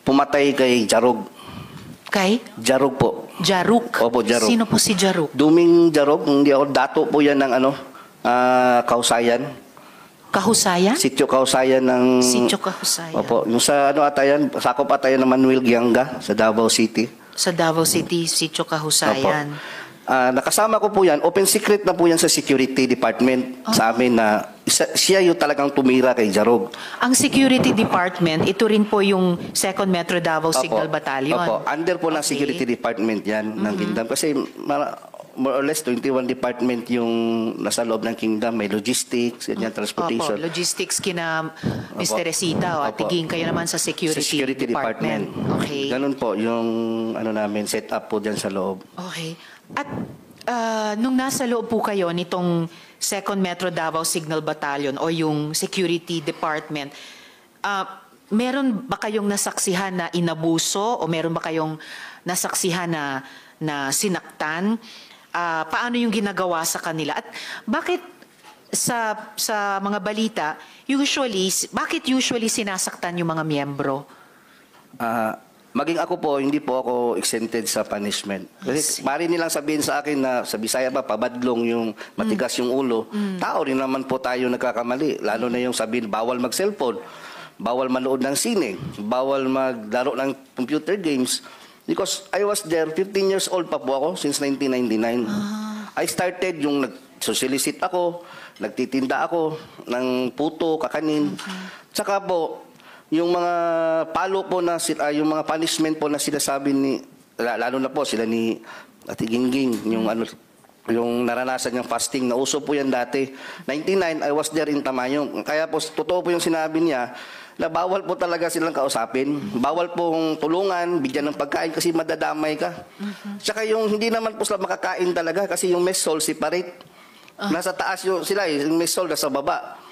pumatay kay Jarog. Kay? Jarog po. Jaruk. Opo, Jaruk. Sino po si Jaruk? Duming Jarog, hindi ako, dato po yan ng Kausayan. Kahusayan? Sityo Kausayan ng... Sityo Kahusayan. Opo, yung sa atayan, sakop atayan ng Manuel Gianga sa Davao City. Sa Davao City, Sityo Kahusayan. Nakasama ko po yan, open secret na po yan sa security department sa amin na siya yung talagang tumira kay Jarog. Ang security department, ito rin po yung 2nd Metro Davao Signal Battalion. Opo, under po ng Okay. security department yan ng Kingdom. Kasi more or less 21 department yung nasa loob ng Kingdom. May logistics, ganyan, transportation. Opo, logistics kina Mr. Resita. O, Opo. tiging kayo naman sa security, department. Okay. Ganun po yung namin set up po dyan sa loob. Okay. At nung nasa loob po kayo nitong 2nd Metro Davao Signal Battalion o yung security department, meron ba kayong nasaksihan na inabuso o meron ba kayong nasaksihan na sinaktan? Paano yung ginagawa sa kanila? At bakit sa mga balita, bakit usually sinasaktan yung mga miyembro? Maging ako po, hindi po ako exempted sa punishment. Kasi mari nilang sabihin sa akin na sa Bisaya pa, pabadlong yung matigas yung ulo. Tao rin naman po tayo nagkakamali. Lalo na yung sabihin, bawal mag-cellphone, bawal manood ng sine, bawal maglaro ng computer games. Because I was there, 15 years old pa po ako, since 1999. I started yung nag-solicit ako, nagtitinda ako ng puto, kakanin. Tsaka po, yung mga palo po na yung mga punishment po na sinasabi lalo na po sila ni Ate Gingging, yung naranasan niyang fasting, na uso po yan dati. 99, I was there in Tamayong. Kaya po, totoo po yung sinabi niya, na bawal po talaga silang kausapin. Bawal pong tulungan, bigyan ng pagkain kasi madadamay ka. Tsaka yung hindi naman po sila makakain talaga kasi yung mess hall separate. Nasa taas sila yung mess hall nasa baba.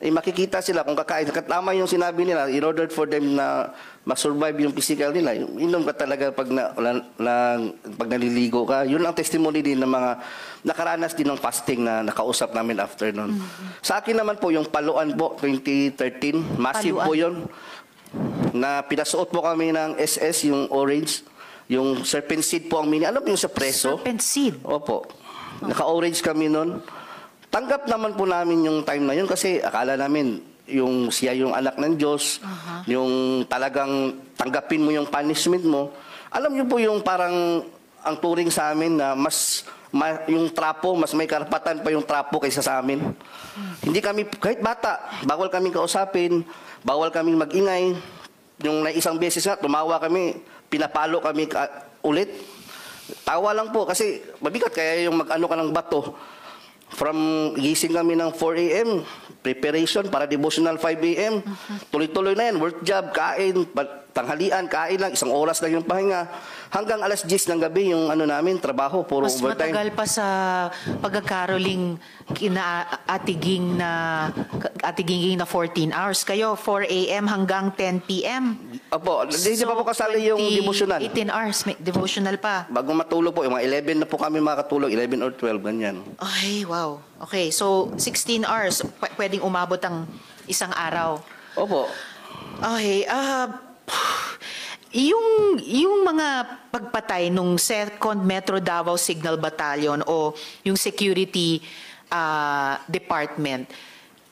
Makikita sila kung kakain. Tama yung sinabi nila, in order for them na ma-survive yung physical nila, inom ka talaga pag naliligo ka. Yun ang testimony din ng mga nakaranas din ng fasting na nakausap namin after nun. Sa akin naman po, yung paluan po, 2013, massive po yun. Na pinasuot po kami ng SS, yung orange, yung serpent seed po ang alam yung sa preso? Serpent seed? Opo. Naka-orange kami nun. Tanggap naman po namin yung time na yun kasi akala namin siya yung anak ng Diyos, yung talagang tanggapin mo yung punishment mo. Alam niyo po yung parang ang turing sa amin na yung trapo, mas may karapatan pa yung trapo kaysa sa amin. Hindi kami, kahit bata, bawal kaming kausapin, bawal kaming mag-ingay. Yung na isang beses na, tumawa kami, pinapalo kami ulit. Tawa lang po kasi mabigat kaya yung mag-ano ka ng bato. From gising kami ng 4 a.m. preparation para devotional 5 a.m. Tuloy-tuloy na yan, work job, kain, tanghalian, kain lang, 1 oras lang yung pahinga. Hanggang alas 10 ng gabi yung ano namin, trabaho, puro Mas overtime. matagal pa sa pagkakaroling atiging na 14 hours. Kayo, 4 a.m. hanggang 10 p.m. Opo, hindi pa po kasali yung devotional. 18 hours, may devotional pa. Bago matulog po, yung mga 11 na po kami makatulog, 11 or 12, ganyan. Ay, wow. Okay, so 16 hours, pwedeng umabot ang isang araw. Opo. Okay, yung mga pagpatay nung 2nd Metro Davao Signal Battalion o yung security department,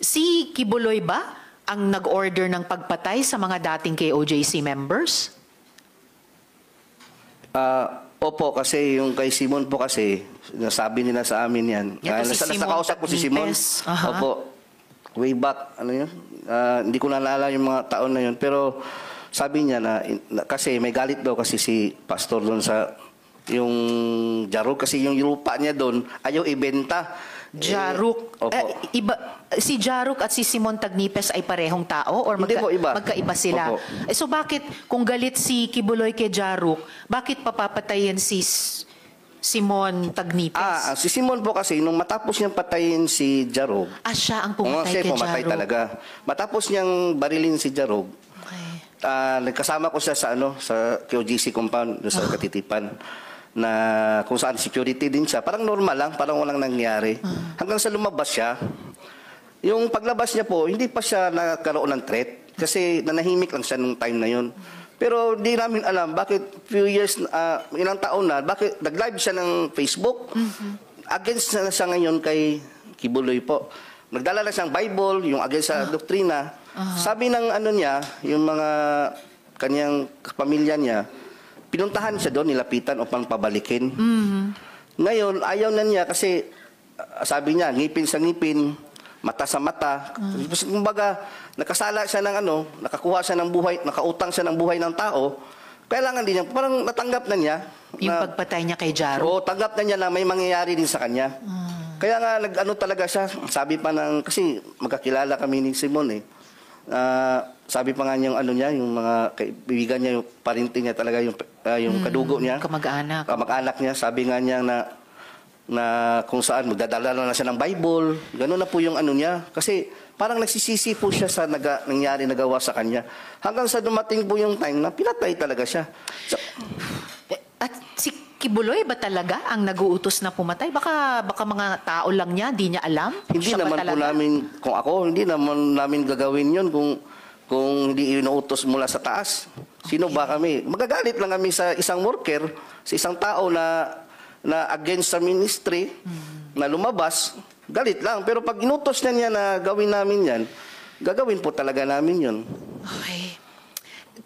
si Kibuloy ba ang nag-order ng pagpatay sa mga dating KOJC members? Opo, kasi yung kay Simon po kasi, nasabi nila sa amin yan. Ito si Simon Nakausap ko si Simon. Tagnipes. Aha. Opo. Way back, ano yun? Hindi ko naalala yung mga taon na yun. Pero sabi niya na kasi may galit daw kasi si pastor doon sa yung Jaruk. Kasi yung lupa niya doon, ayaw ibenta. Jaruk. Opo. Si Jaruk at si Simon Tagnipes ay parehong tao or Hindi po, iba. magkaiba sila? Opo. So bakit kung galit si Kibuloy kay Jaruk, bakit papapatayin si Simon Tagnipes? Si Simon po kasi, nung matapos niyang patayin si Jarog, Siya ang pumatay siya kay pumatay Jaruk. talaga. Matapos niyang barilin si Jarog, Okay. nagkasama ko siya sa KOGC compound doon sa Katitipan na kung saan security din siya. Parang normal lang, parang walang nangyari. Hanggang sa lumabas siya. Yung paglabas niya po, hindi pa siya nagkaroon ng threat kasi nanahimik lang siya nung time na yun. Pero di namin alam bakit few years, ilang taon na, bakit nag-live siya ng Facebook. Against na siya ngayon kay Kibuloy po. Nagdala na siyang Bible, yung against sa doktrina. Sabi ng niya, yung mga kanyang pamilya niya, pinuntahan siya doon, nilapitan upang pabalikin. Ngayon, ayaw na niya kasi sabi niya, ngipin sa ngipin, mata sa mata. Kumbaga, nakasala siya ng nakakuha siya ng buhay, nakautang siya ng buhay ng tao. Kailangan din niya, parang natanggap na niya. Yung pagpatay niya kay Jaruk. Oo, tanggap na niya na may mangyayari din sa kanya. Kaya nga, talaga siya, sabi pa kasi magkakilala kami ni Simon eh. Sabi pa nga niya, yung mga kaibigan niya, yung parinting niya talaga, yung kadugo niya. Kamag-anak. Kamag-anak niya, sabi nga niya na kung saan magdadala na siya ng Bible. Gano'n na po yung niya. Kasi parang nagsisisi po siya sa nangyari, nagawa sa kanya. Hanggang sa dumating po yung time na pinatay talaga siya. At si Kibuloy ba talaga ang nag-uutos na pumatay? Baka mga tao lang niya, di niya alam? Hindi Siya ba naman po talaga? namin, kung ako, hindi naman namin gagawin yun kung hindi inuutos mula sa taas. Sino ba kami? Magagalit lang kami sa isang worker, sa isang tao na against sa ministry, na lumabas, galit lang. Pero pag inutos na niya na gawin namin yan, gagawin po talaga namin yun. Okay.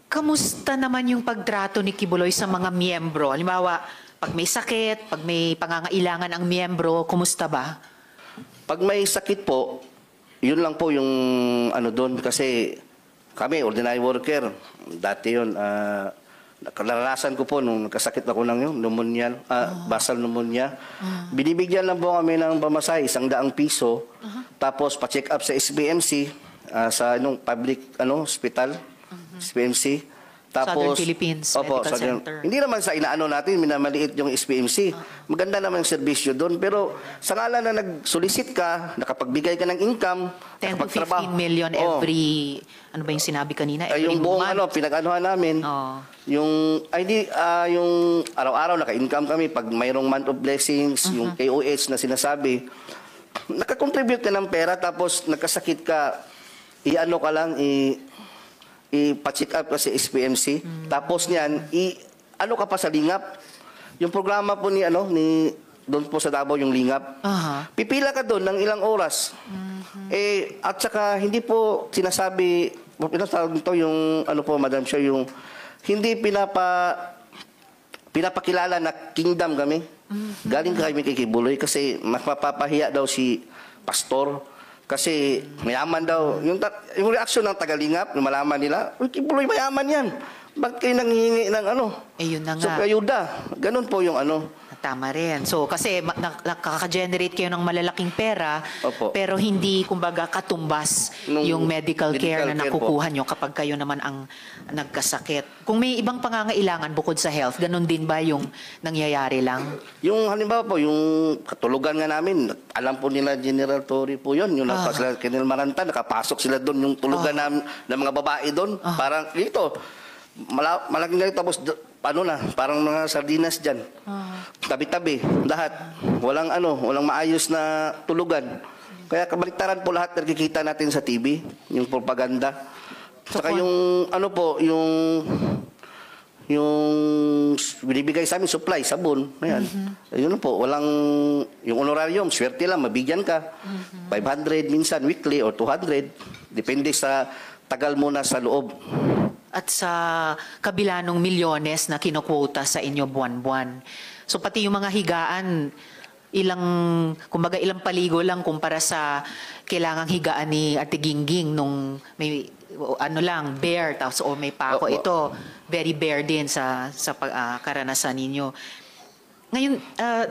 Kamusta naman yung pagtrato ni Kibuloy sa mga miyembro? Halimbawa, pag may sakit, pag may pangangailangan ang miyembro, kumusta ba? Pag may sakit po, yun lang po yung doon kasi kami, ordinary worker, dati yun, naranasan ko po nung nagkasakit ako ng pneumonia, basal pneumonia. Binibigyan lang po kami ng pamasahe, 100 piso, tapos pa-check up sa SBMC, sa public hospital, SBMC. Southern Philippines Medical Center. Hindi naman sa inaano natin, minamaliit yung SPMC. Maganda naman yung serbisyo doon. Pero sa ngala na nag-solicit ka, nakapagbigay ka ng income, 10 to 15 million every, ano ba yung sinabi kanina? Every yung buong month. pinag-anuhan namin, yung araw-araw naka-income kami pag mayroong month of blessings, yung KOH na sinasabi, nakakontribute ka ng pera tapos nagkasakit ka, i-ano ka lang, ipa-check up ka sa SPMC. Tapos niyan, ano ka pa sa Lingap. Yung programa po ni doon po sa Davao yung Lingap. Pipila ka doon ng ilang oras. At saka hindi po sinasabi, yung Madam Chair, yung hindi pinapakilala na kingdom kami. Galing kami kay Kibuloy kasi mapapahiya daw si pastor. Kasi mayaman daw. Yung reaksyon ng Tagalingap, malaman nila, Kibuloy mayaman yan. Bakit kayo nanghihingi ng ano? Eh, yun na So, nga. ayuda. Ganun po yung ano. Tama rin. So, kasi nakaka-generate kayo ng malalaking pera, Opo. pero hindi, kumbaga, katumbas Nung yung medical care na medical care po. nakukuha nyo kapag kayo naman ang nagkasakit. Kung may ibang pangangailangan bukod sa health, ganun din ba yung nangyayari lang? Yung halimbawa po, yung katulugan nga namin, alam po nila General Torre po yun. Yung nagpas sila Colonel Maranta, nakapasok sila doon, yung tulugan ng mga babae doon. Parang dito, malaking ganito, tapos parang mga sardinas dyan. Tabi-tabi, lahat. Walang walang maayos na tulugan. Kaya kabaliktaran po lahat nakikita natin sa TV, yung propaganda. Saka yung binibigay sa amin, supply, sabon. Ayan. Yun po, walang, yung honorarium, swerte lang, mabigyan ka. 500 minsan, weekly, or 200. Depende sa tagal mo na sa loob. At sa kabila ng milyones na kinukwota sa inyo buwan-buwan. So pati yung mga higaan, kumbaga ilang paligo lang kumpara sa kailangang higaan ni Ate Gingging nung may bare, tapos may pako. Opo. Ito, very bare din sa karanasan ninyo. Ngayon,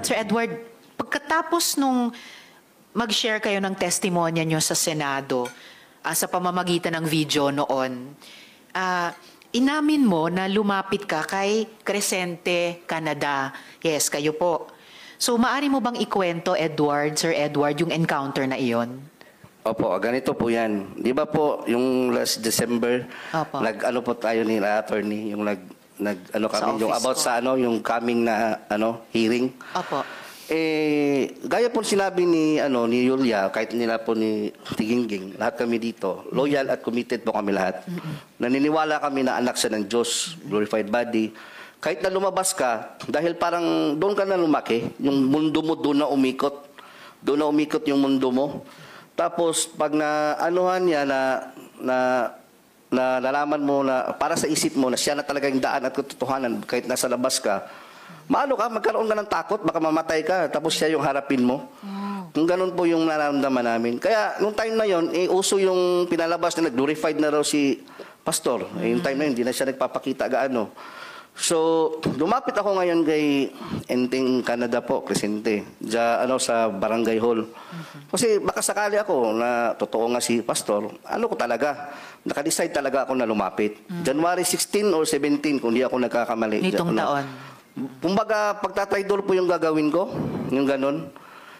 Sir Edward, pagkatapos nung mag-share kayo ng testimonya nyo sa Senado, sa pamamagitan ng video noon, inamin mo na lumapit ka kay Crescente Canada. Yes, kayo po. So, maaari mo bang ikwento, Sir Edward, yung encounter na iyon? Opo, ganito po yan. Di ba po, yung last December, Opo. nag-ano po tayo ni attorney, yung nag-ano Sa kami, yung office about po. sa yung coming na hearing. Opo. Gaya po sinabi ni Yulia, kahit nila po ni Tiginging, lahat kami dito, loyal at committed po kami lahat. Naniniwala kami na anak siya ng Diyos, glorified body. Kahit na lumabas ka, dahil parang doon ka na lumaki, yung mundo mo doon na umikot. Doon na umikot yung mundo mo. Tapos pag naanuhan niya na nalaman mo na para sa isip mo na siya na talaga yung daan at katotohanan kahit nasa labas ka, magkaroon ka ng takot, baka mamatay ka, tapos siya yung harapin mo. Kung ganun po yung nararamdaman namin. Kaya, nung time na yon, uso yung pinalabas na nag-glorified na raw si Pastor. Yung time na yun, hindi na siya nagpapakita gaano. So, lumapit ako ngayon kay Enteng Canada po, Crescente, sa Barangay Hall. Kasi baka sakali ako na totoo nga si Pastor, ko talaga, nakadecide talaga ako na lumapit. January 16 or 17, kung di ako nagkakamali. Nitong taon. Kumbaga, pagtatraidor po yung gagawin ko, yung ganon.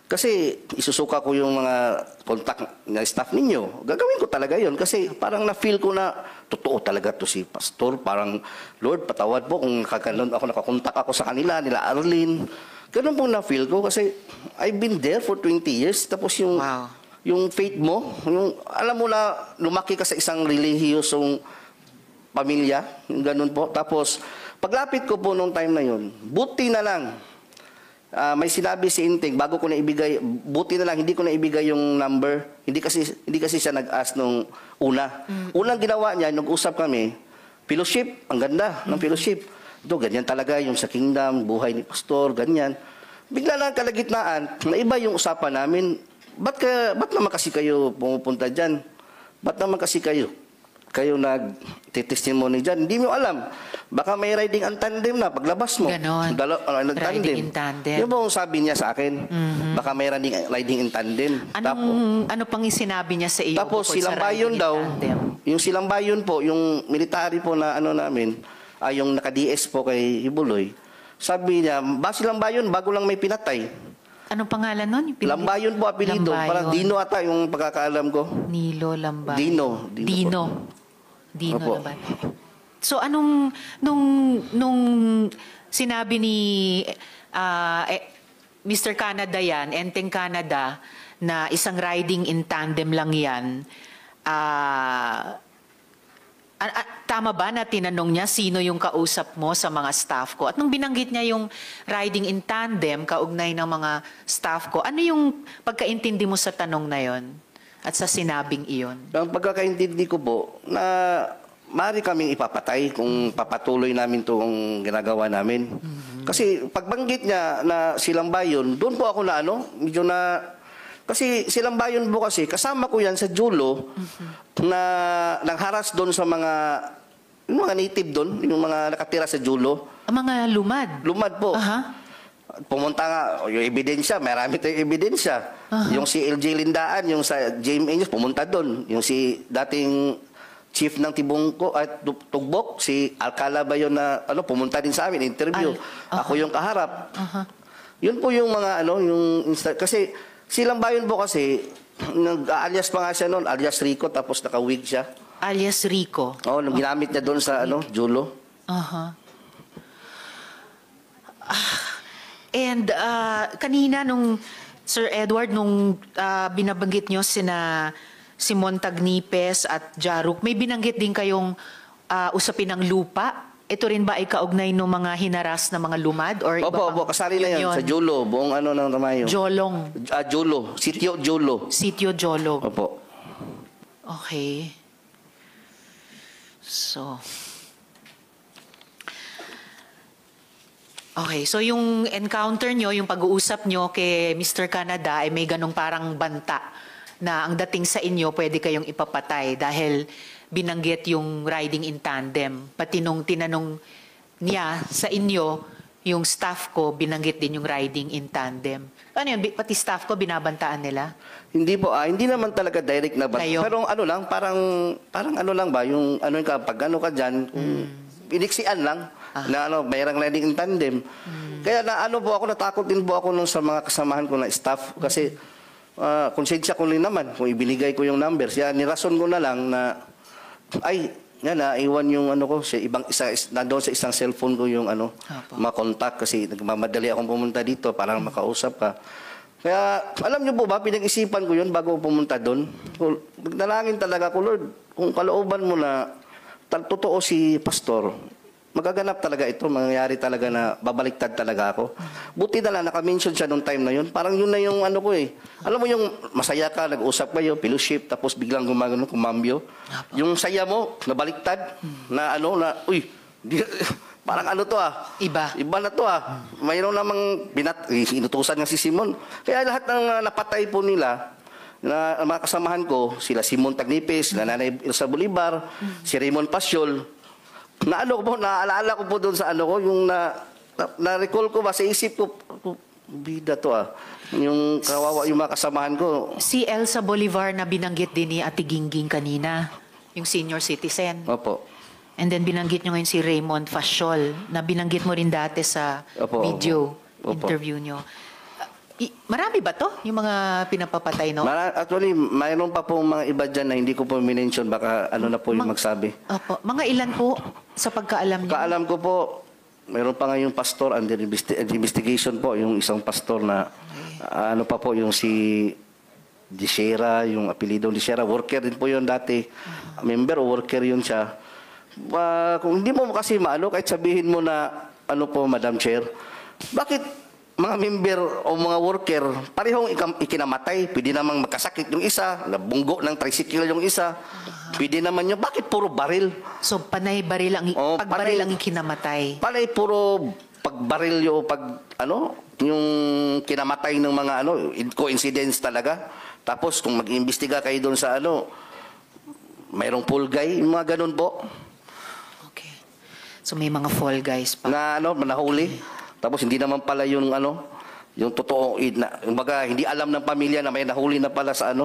Kasi isusuka ko yung mga contact na staff ninyo. Gagawin ko talaga yon kasi parang na-feel ko na totoo talaga to si Pastor. Parang, Lord, patawad po kung nakakontak ako sa kanila, nila Arlene. Ganun po na-feel ko kasi I've been there for 20 years. Tapos yung faith mo, alam mo na lumaki ka sa isang relihiyosong pamilya, yung ganun po. Tapos, paglapit ko po nung time na yun, buti na lang, may sinabi si Inteng, bago ko na ibigay, buti na lang, hindi ko na ibigay yung number. Hindi kasi siya nag-ask nung una. Unang ginawa niya, nag-usap kami, fellowship, ang ganda ng fellowship. Ito, ganyan talaga yung sa kingdom, buhay ni Pastor, ganyan. Bigla lang kalagitnaan, naiba yung usapan namin. Ba't naman kasi kayo pumupunta dyan? Ba't naman kasi kayo nag-testimony dyan? Hindi mo alam. Baka may riding in tandem na paglabas mo. Ganon. Riding in tandem. Yung bang sabi niya sa akin, baka may riding in tandem. Ano pang sinabi niya sa iyo? Tapos bukod sa Silambayon riding in daw, tandem? yung Silambayon po, yung military po na namin, yung naka-DS po kay Hibuloy, sabi niya, Silambayon, bago lang may pinatay. Anong pangalan nun? Lambayon po apelido. Lambayon. Parang Dino ata yung pagkakaalam ko. Nilo Lambayon. Dino Opo. Lambayon. So nung sinabi ni Mr. Canada yan, Enteng Canada, na isang riding in tandem lang yan, tama ba na tinanong niya sino yung kausap mo sa mga staff ko? At nung binanggit niya yung riding in tandem, kaugnay ng mga staff ko, ano yung pagkaintindi mo sa tanong na yon at sa sinabing iyon? Ang pagkakaintindi ko po, na maaari kaming ipapatay kung papatuloy namin itong ginagawa namin. Kasi pagbanggit niya na Silambayon, doon po ako na medyo na... Kasi Silambayon po kasi, kasama ko yan sa Julo na nangharas doon sa mga yung mga native doon, yung mga nakatira sa Julo. Ang mga lumad. Lumad po. Aha. Pumunta nga, yung ebidensya, marami tayong ebidensya. Yung si LJ Lindaan, yung sa JMA News, pumunta doon. Yung si dating chief ng Tibungko at Tugbok, si Alcala ba yun na pumunta din sa amin, interview. Ako yung kaharap. Yun po yung mga kasi silang bayon po kasi, nag-alias pa nga siya noon, alias Rico, tapos naka-wig siya. Alias Rico. Oo, ginamit niya doon sa Julo. Aha. And kanina nung Sir Edward, nung binabanggit nyo si Montagnipes at Jaruk, may binanggit din kayong usapin ng lupa. Ito rin ba ay kaugnay ng mga hinaras na mga lumad? Or iba Opo, pang- kasali na yun sa Julo, buong ng Tamayo. Jolong. Julo, Sitio Julo. Sitio Jolong. Opo. Okay. So yung encounter nyo, yung pag-uusap nyo kay Mr. Canada ay may ganong parang banta na ang dating sa inyo pwede kayong ipapatay dahil binanggit yung riding in tandem. Pati nung tinanong niya sa inyo, yung staff ko binanggit din yung riding in tandem. Ano yun? Pati staff ko binabantaan nila? Hindi po, hindi naman talaga direct na Kayo? Pero lang, parang lang ba, yung pag ka dyan, iniksian lang, na mayroong riding in tandem. Kaya ako, natakot din po ako nung sa mga kasamahan ko na staff, kasi konsensya ko rin naman kung ibinigay ko yung numbers. Kaya nirason ko na lang na, naiwan yung ko, nandoon sa isang cellphone ko yung makontak kasi nagmamadali akong pumunta dito para makausap ka. Kaya, alam niyo po ba, pinag-isipan ko yun bago pumunta doon. Nagdalangin talaga ko, Lord, kung kalooban mo na totoo si Pastor, magaganap talaga ito, mangyayari talaga na babaliktad talaga ako. Buti na lang, naka-mention siya nung time na yun. Parang yun na yung ko eh. Alam mo yung masaya ka, nag-usap kayo, fellowship, tapos biglang kumambyo. Yung saya mo, nabaliktad, na uy, parang to Iba. Iba na to Mayroon namang inutusan nga si Simon. Kaya lahat ng napatay po nila, na mga kasamahan ko, sila Simon Tagnipes, sila Nanay Elsa Bolivar, si Raymond Pasyol, naalala ko po doon sa yung na-recall ko ba sa isip ko, bida to yung kawawa yung mga kasamahan ko. Si Elsa Bolivar na binanggit din ni Ate Gingging kanina, yung senior citizen. Opo. And then binanggit nyo ngayon si Raymond Fasiol, na binanggit mo rin dati sa video interview nyo. Marami ba to? Yung mga pinapapatay, no? Actually, mayroon pa po mga iba dyan na hindi ko po minention. Baka na po yung magsabi. Opo. Mga ilan po sa pagkaalam nyo? Kaalam ko po, mayroon pa nga yung pastor under investigation po. Yung isang pastor na, pa po, yung si Dishera, yung apelidong Dishera. Worker din po yun dati. Member o worker yun siya. Kung hindi mo kasi kahit sabihin mo na, po, Madam Chair, bakit mga member o mga worker, parehong ikinamatay. Pwede namang magkasakit yung isa, nabunggo ng tricycle yung isa. Pwede naman yung, bakit puro baril? So, panay baril ang, pagbaril ang kinamatay. Panay puro pagbaril yung yung kinamatay ng mga coincidence talaga. Tapos, kung mag-imbestiga kayo doon sa mayroong pool guy, yung mga ganun po. Okay. So, may mga fall guys pa. Na nahuli. Tapos hindi naman pala yung yung totoo, hindi alam ng pamilya na may nahuli na pala sa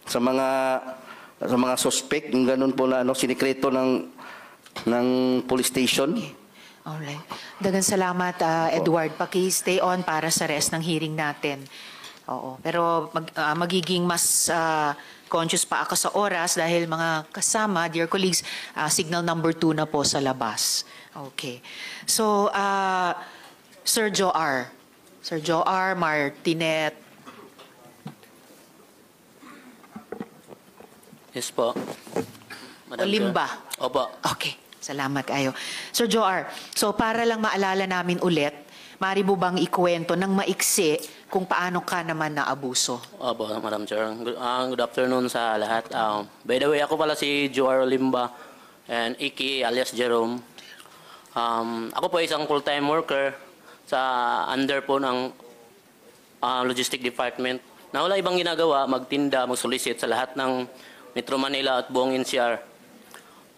sa mga suspect, yung ganun po na sinikreto ng police station. Alright. Dagan salamat, Edward. Paki-stay on para sa rest ng hearing natin. Oo. Pero magiging mas conscious pa ako sa oras dahil mga kasama, dear colleagues, signal number 2 na po sa labas. Okay. So, Sir Joar Martinet. Yes po. Madam Olimba. Chair. Opo. Okay. Salamat kayo. Sir Joar, so para lang maalala namin ulit, maaari mo bang ikwento ng maiksi kung paano ka naman naabuso? Opo, Madam Chair. Good afternoon sa lahat. By the way, ako pala si Joar Olimba and Iki alias Jerome. Ako po isang full-time worker sa under po ng Logistic Department na wala ibang ginagawa, magtinda, mag-solicit sa lahat ng Metro Manila at buong NCR.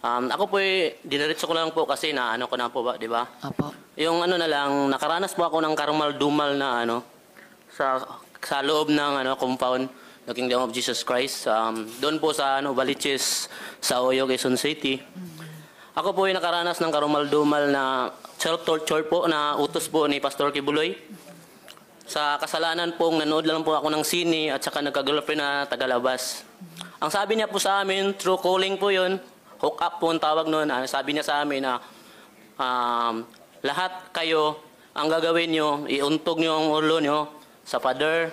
Ako po diniretso ko lang po kasi na ano ko na po ba, di ba? Opo. Yung ano na lang, nakaranas po ako ng karumal-dumal na ano, sa loob ng ano, compound ng Kingdom of Jesus Christ. Doon po sa ano, Baliches, sa Oyo, Quezon City. Ako po yung nakaranas ng karumal-dumal na self-torture po na utos po ni Pastor Kibuloy. Sa kasalanan pong nanood lang po ako ng sine at saka nagka-girlfriend na tagalabas. Ang sabi niya po sa amin, true calling po yun, hook up po ang tawag noon. Sabi niya sa amin na lahat kayo, ang gagawin nyo, iuntog nyo ang ulo nyo sa pader.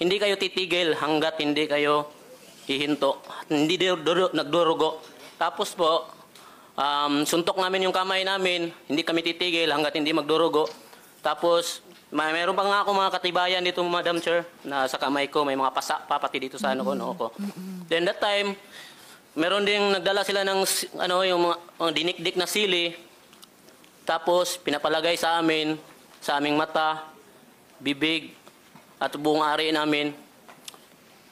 Hindi kayo titigil hanggat hindi kayo hihinto. Hindi nagdurugo. Tapos po, suntok namin yung kamay namin, hindi kami titigil hanggat hindi magdurugo. Tapos, mayroon pa nga ako mga katibayan dito, Madam Chair, na sa kamay ko, may mga papati dito sa ano ko, noo ko. Then that time, meron ding nagdala sila ng ano, yung mga dinikdik na sili. Tapos, pinapalagay sa amin, sa aming mata, bibig, at buong ari namin.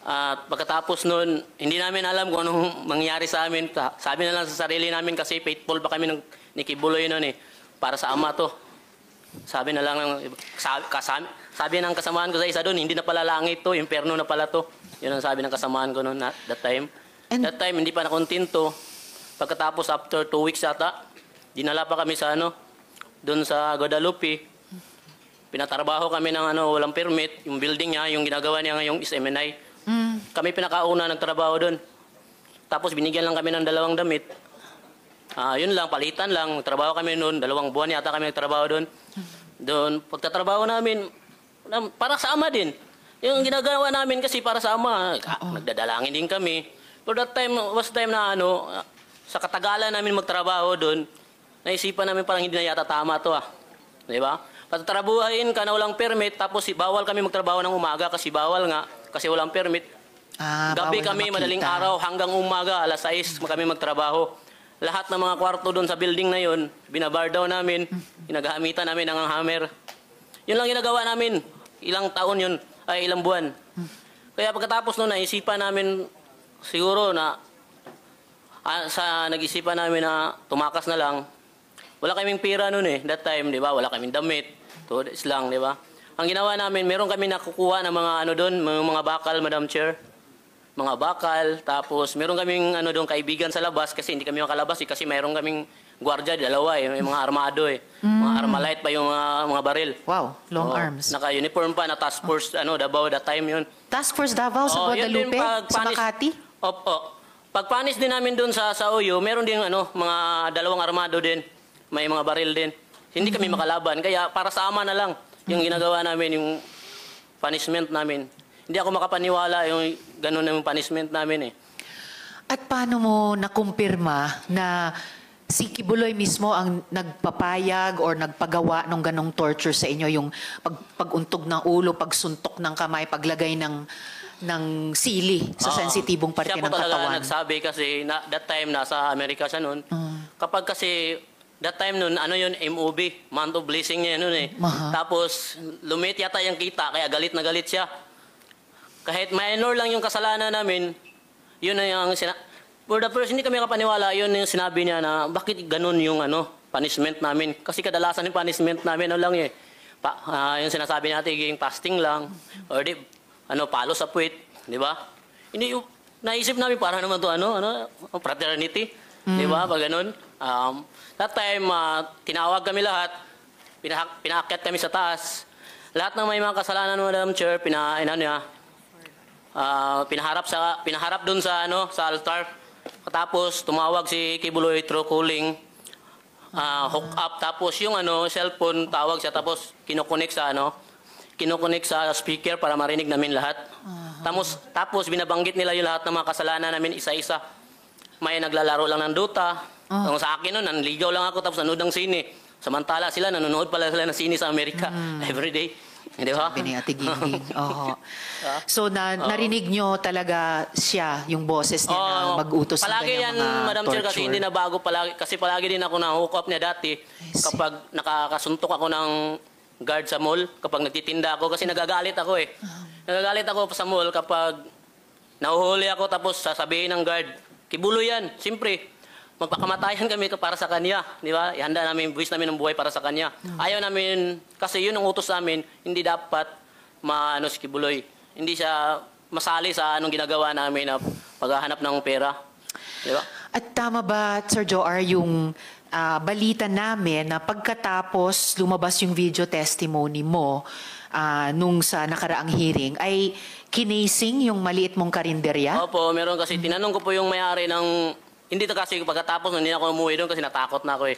At pagkatapos nun, hindi namin alam kung anong mangyari sa amin. Sabi na lang sa sarili namin kasi faithful pa kami ni Kibuloy nun eh. Para sa ama to. Sabi na lang, sabi ng kasamaan ko sa isa doon, hindi na pala langit to, impyerno na pala to. Yun ang sabi ng kasamaan ko noon that time. That time, hindi pa nakontinto. Pagkatapos, after 2 weeks yata, dinala pa kami sa ano, doon sa Guadalupe. Pinatrabaho kami ng ano, walang permit. Yung building niya, yung ginagawa niya ngayong is MNI. Kami pinakauna nagtrabaho doon. Tapos binigyan lang kami ng 2 damit. Yun lang, palitan lang. Trabaho kami noon, 2 buwan yata kami nagtrabaho doon. Doon, pagtatrabaho namin, para sa ama din. Yung ginagawa namin kasi para sa ama, nagdadalangin din kami. But that time, was time na ano, sa katagalan namin magtrabaho doon, naisipan namin parang hindi na yata tama to Di ba? Patatrabuhain ka na walang permit, tapos bawal kami magtrabaho ng umaga kasi bawal nga, kasi walang permit. Gabi Bawal na kami, makita. madaling araw, hanggang umaga, alas 6 kami magtrabaho. Lahat ng mga kwarto doon sa building na yun, binabar daw namin, ginagamitan namin ng hammer. Yun lang ginagawa namin. Ilang taon yun, ay ilang buwan. Kaya pagkatapos nun, naisipan namin siguro na, nag-isipan namin na tumakas na lang. Wala kaming pira nun that time, di ba? Wala kaming damit. Tudes lang, di ba? Ang ginawa namin, meron kami nakukuha ng mga ano doon, mga bakal, Madam Chair. Mga bakal, tapos meron kaming ano doon kaibigan sa labas kasi hindi kami makalabas kasi meron kaming gwardiya, 2 may mga armado Mga armalite pa yung mga baril. Wow, long arms. Naka-uniform pa na task force Davao that time yun. Task Force Davao sa Yun din, Guadalupe, sa Makati? Opo. Pag-panis din namin doon sa Oyo, meron din mga 2 armado din. May mga baril din. Hindi kami makalaban. Kaya para sa ama na lang yung ginagawa namin, yung punishment namin. Hindi ako makapaniwala yung ganun na yung punishment namin At paano mo nakumpirma na si Kibuloy mismo ang nagpapayag or nagpagawa ng ganong torture sa inyo, yung paguntog ng ulo, pagsuntok ng kamay, paglagay ng sili sa sensitibong parte siya ng po talaga katawan? nagsabi kasi that time nasa Amerika siya noon. Kapag kasi that time noon, ano yun, MOB, month of blessing niya noon Tapos lumit yata yung kita, kaya galit na galit siya. Kahit minor lang yung kasalanan namin, yun na yung for the first, hindi kami kapaniwala, yun yung sinabi niya na bakit ganun yung punishment namin. Kasi kadalasan yung punishment namin, yung sinasabi natin, yung fasting lang, or palo sa puwit, di ba? Hindi, naisip namin para naman to fraternity, di ba? Pag ganun. That time, tinawag kami lahat, pinaakyat kami sa taas. Lahat ng may mga kasalanan, Madam Chair, pinaharap doon sa altar. Tapos tumawag si Kibuloy through calling, hook up, tapos yung cellphone tawag siya, tapos kinukonek sa speaker para marinig namin lahat. Tapos binabanggit nila yung lahat ng mga kasalanan namin isa-isa. May naglalaro lang ng Dota. Ang sa akin noon, nanligaw lang ako tapos nanood ng sine. Samantala sila, nanonood pala sila ng sine sa Amerika everyday. Di ba? Sabi ni Ate Gingging. So, narinig nyo talaga siya, yung boses niya na mag-utos ng palagi ganyang yan, mga Madam Chair, kasi torture. hindi na bago palagi. Kasi palagi din ako na-hook up niya dati kapag nakakasuntok ako ng guard sa mall, kapag nagtitinda ako, kasi nagagalit ako Nagagalit ako sa mall kapag nahuhuli ako tapos sasabihin ng guard, Kibuloy yan, siyempre. magpakamatayan kami para sa kanya, di ba? Ihanda namin, buwis namin ng buhay para sa kanya. Ayaw namin, kasi yun ang utos namin, hindi dapat si Kibuloy. Hindi siya masali sa anong ginagawa namin na paghahanap ng pera. Di ba? At tama ba, Sir Joar, yung balita namin na pagkatapos lumabas yung video testimony mo nung sa nakaraang hearing, ay kinasing yung maliit mong karinderya? Opo, meron kasi tinanong ko po yung may-ari ng, hindi to kasi pagkatapos hindi na ako umuwi doon kasi natakot na ako eh.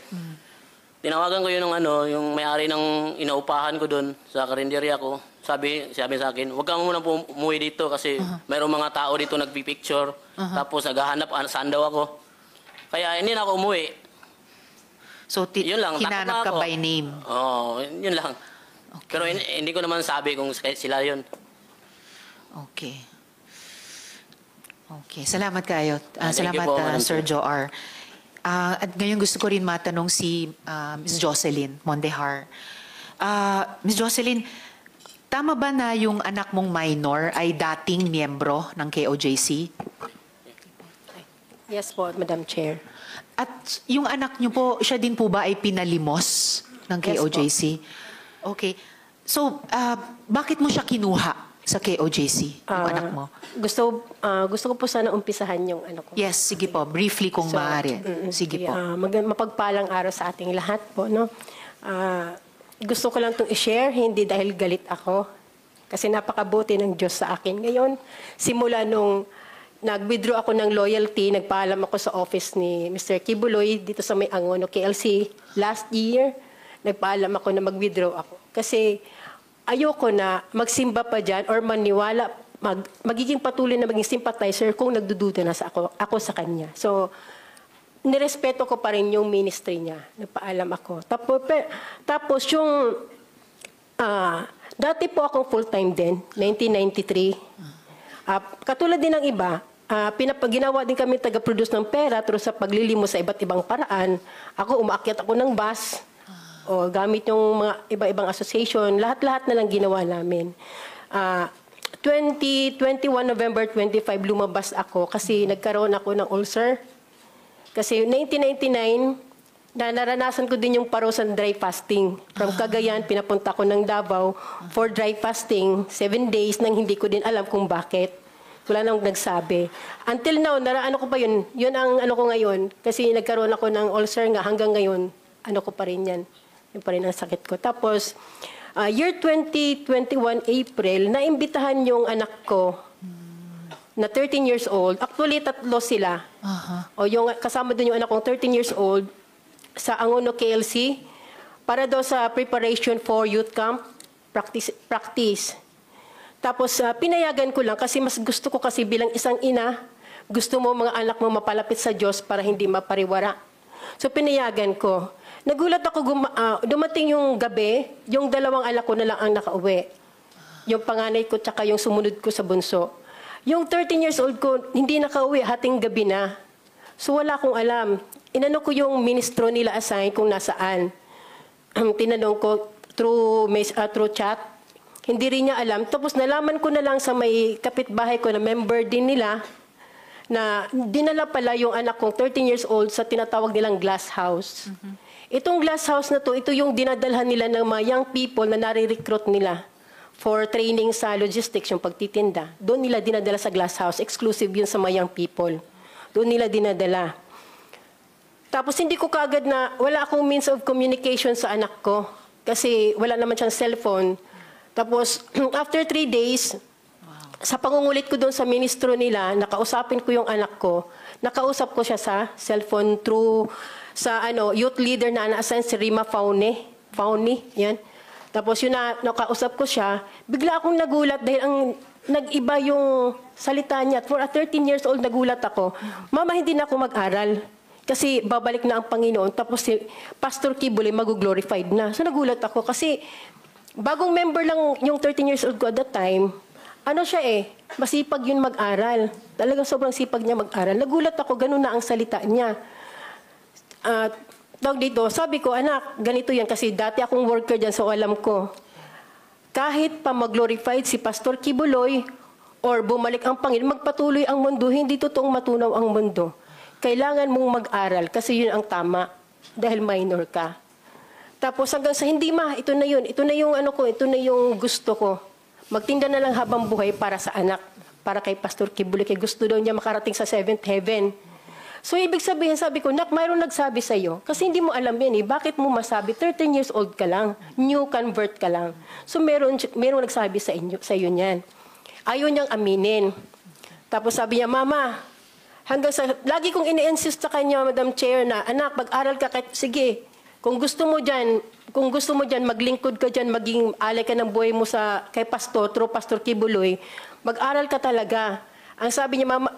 Tinawagan ko yun ng yung may-ari ng inaupahan ko doon sa karinderya ko. Sabi sa akin, huwag kang muna umuwi dito kasi mayroong mga tao dito nagpipicture. Tapos naghahanap saan daw ako. Kaya hindi na ako umuwi. So, Yun lang, hinanap takot na ka ako. by name? Oo, yun lang. Pero hindi ko naman sabi kung sila yun. Okay. Okay. Salamat kayo. Thank you Salamat, po, Madam Sir Chair. Joar. At ngayon gusto ko rin matanong si Ms. Jocelyn Mondehar. Ms. Jocelyn, tama ba na yung anak mong minor ay dating miyembro ng KOJC? Yes po, Madam Chair. At yung anak niyo po, siya din po ba ay pinalimos ng Yes po. KOJC? Okay. So, bakit mo siya kinuha sa KOJC, yung anak mo? Gusto ko po sana umpisahan yung ano ko. Yes, sige po. Briefly kung maaari. Sige po. Mapagpalang araw sa ating lahat po, no? Gusto ko lang itong i-share, hindi dahil galit ako. Kasi napakabuti ng Diyos sa akin. Ngayon, simula nung nag-withdraw ako ng loyalty, nagpaalam ako sa office ni Mr. Kibuloy dito sa May Angono, KLC. Last year, nagpaalam ako na mag-withdraw ako. Kasi ayoko na magsimba pa dyan or maniwala, magiging patuloy na maging sympathizer kung nagdududa na ako sa kanya. So, nirespeto ko pa rin yung ministry niya. Nagpaalam ako. Tapos yung, dati po akong full-time din, 1993. Katulad din ng iba, ginawa din kami taga-produce ng pera through sa paglilimo sa iba't ibang paraan. Umaakyat ako ng bus, o gamit yung mga iba-ibang association, lahat-lahat na lang ginawa namin. 21 November 25, lumabas ako kasi nagkaroon ako ng ulcer. Kasi 1999, naranasan ko din yung parusan dry fasting. From Cagayan, pinapunta ko ng Davao for dry fasting, 7 days, nang hindi ko din alam kung bakit. Wala nang nagsabi. Until now, ano ko pa yun? Yun ang ano ko ngayon. Kasi nagkaroon ako ng ulcer nga hanggang ngayon, ano ko pa rin yan. Yun pa rin ang sakit ko. Tapos, year 2021 April, naimbitahan yung anak ko na 13 years old. Actually, 3 sila. O yung kasama doon yung anak kong 13 years old sa Angono KLC para daw sa preparation for youth camp practice. Tapos pinayagan ko lang kasi mas gusto ko kasi bilang isang ina, gusto mo mga anak mo mapalapit sa Diyos para hindi mapariwara. So pinayagan ko. Nagulat ako, dumating yung gabi, yung 2 anak ko na lang ang nakauwi. Yung panganay ko tsaka yung sumunod ko sa bunso. Yung 13 years old ko, hindi nakauwi, hating gabi na. So wala akong alam. Inano ko yung ministro nila assign kung nasaan. Tinanong ko through chat. Hindi rin niya alam. Tapos nalaman ko na lang sa may kapitbahay ko na member din nila na dinala pala yung anak kong 13 years old sa tinatawag nilang glass house. Itong glass house na to, ito yung dinadalhan nila ng mga young people na nare-recruit nila for training sa logistics, yung pagtitinda. Doon nila dinadala sa glass house. Exclusive yun sa mga young people. Doon nila dinadala. Tapos hindi ko kaagad na, wala akong means of communication sa anak ko. Kasi wala naman siyang cellphone. Tapos, after 3 days, sa pangungulit ko doon sa ministro nila, nakausapin ko yung anak ko. Nakausap ko siya sa cellphone through sa youth leader na na-assign si Rima Fauni, yan. Tapos yun nakausap ko siya, bigla akong nagulat dahil ang nag-iba yung salita niya. For a 13 years old, nagulat ako. Mama, hindi na ako mag-aral. Kasi babalik na ang Panginoon. Tapos si Pastor Kibuloy mag-glorified na. So nagulat ako kasi bagong member lang yung 13 years old ko at that time. Masipag yun mag-aral. Talagang sobrang sipag niya mag-aral. Nagulat ako, ganun na ang salita niya. Sabi ko, anak, ganito yan kasi dati akong worker dyan so alam ko. Kahit pa mag-glorified si Pastor Kibuloy or bumalik ang Panginoon, magpatuloy ang mundo, hindi totoong matunaw ang mundo. kailangan mong mag-aral kasi yun ang tama dahil minor ka. Tapos hanggang sa hindi ma, ito na yun. Ito na yung ano ko, ito na yung gusto ko. Magtinda na lang habang buhay para sa anak, para kay Pastor Kibuloy. Kaya gusto daw niya makarating sa 7th heaven. So ibig sabihin, sabi ko, nak, mayroon nagsabi sa'yo. Kasi hindi mo alam yan eh. Bakit mo masabi? 13 years old ka lang. New convert ka lang. So meron nagsabi sa iyo niyan. Ayaw niyang aminin. Tapos sabi niya, Mama, lagi kong ini-insist sa kanya, Madam Chair, na anak, mag-aral ka, sige, kung gusto mo dyan, maglingkod ka dyan, maging alay ka ng buhay mo kay Pastor, through Pastor Kibuloy, mag-aral ka talaga. Ang sabi niya, Mama,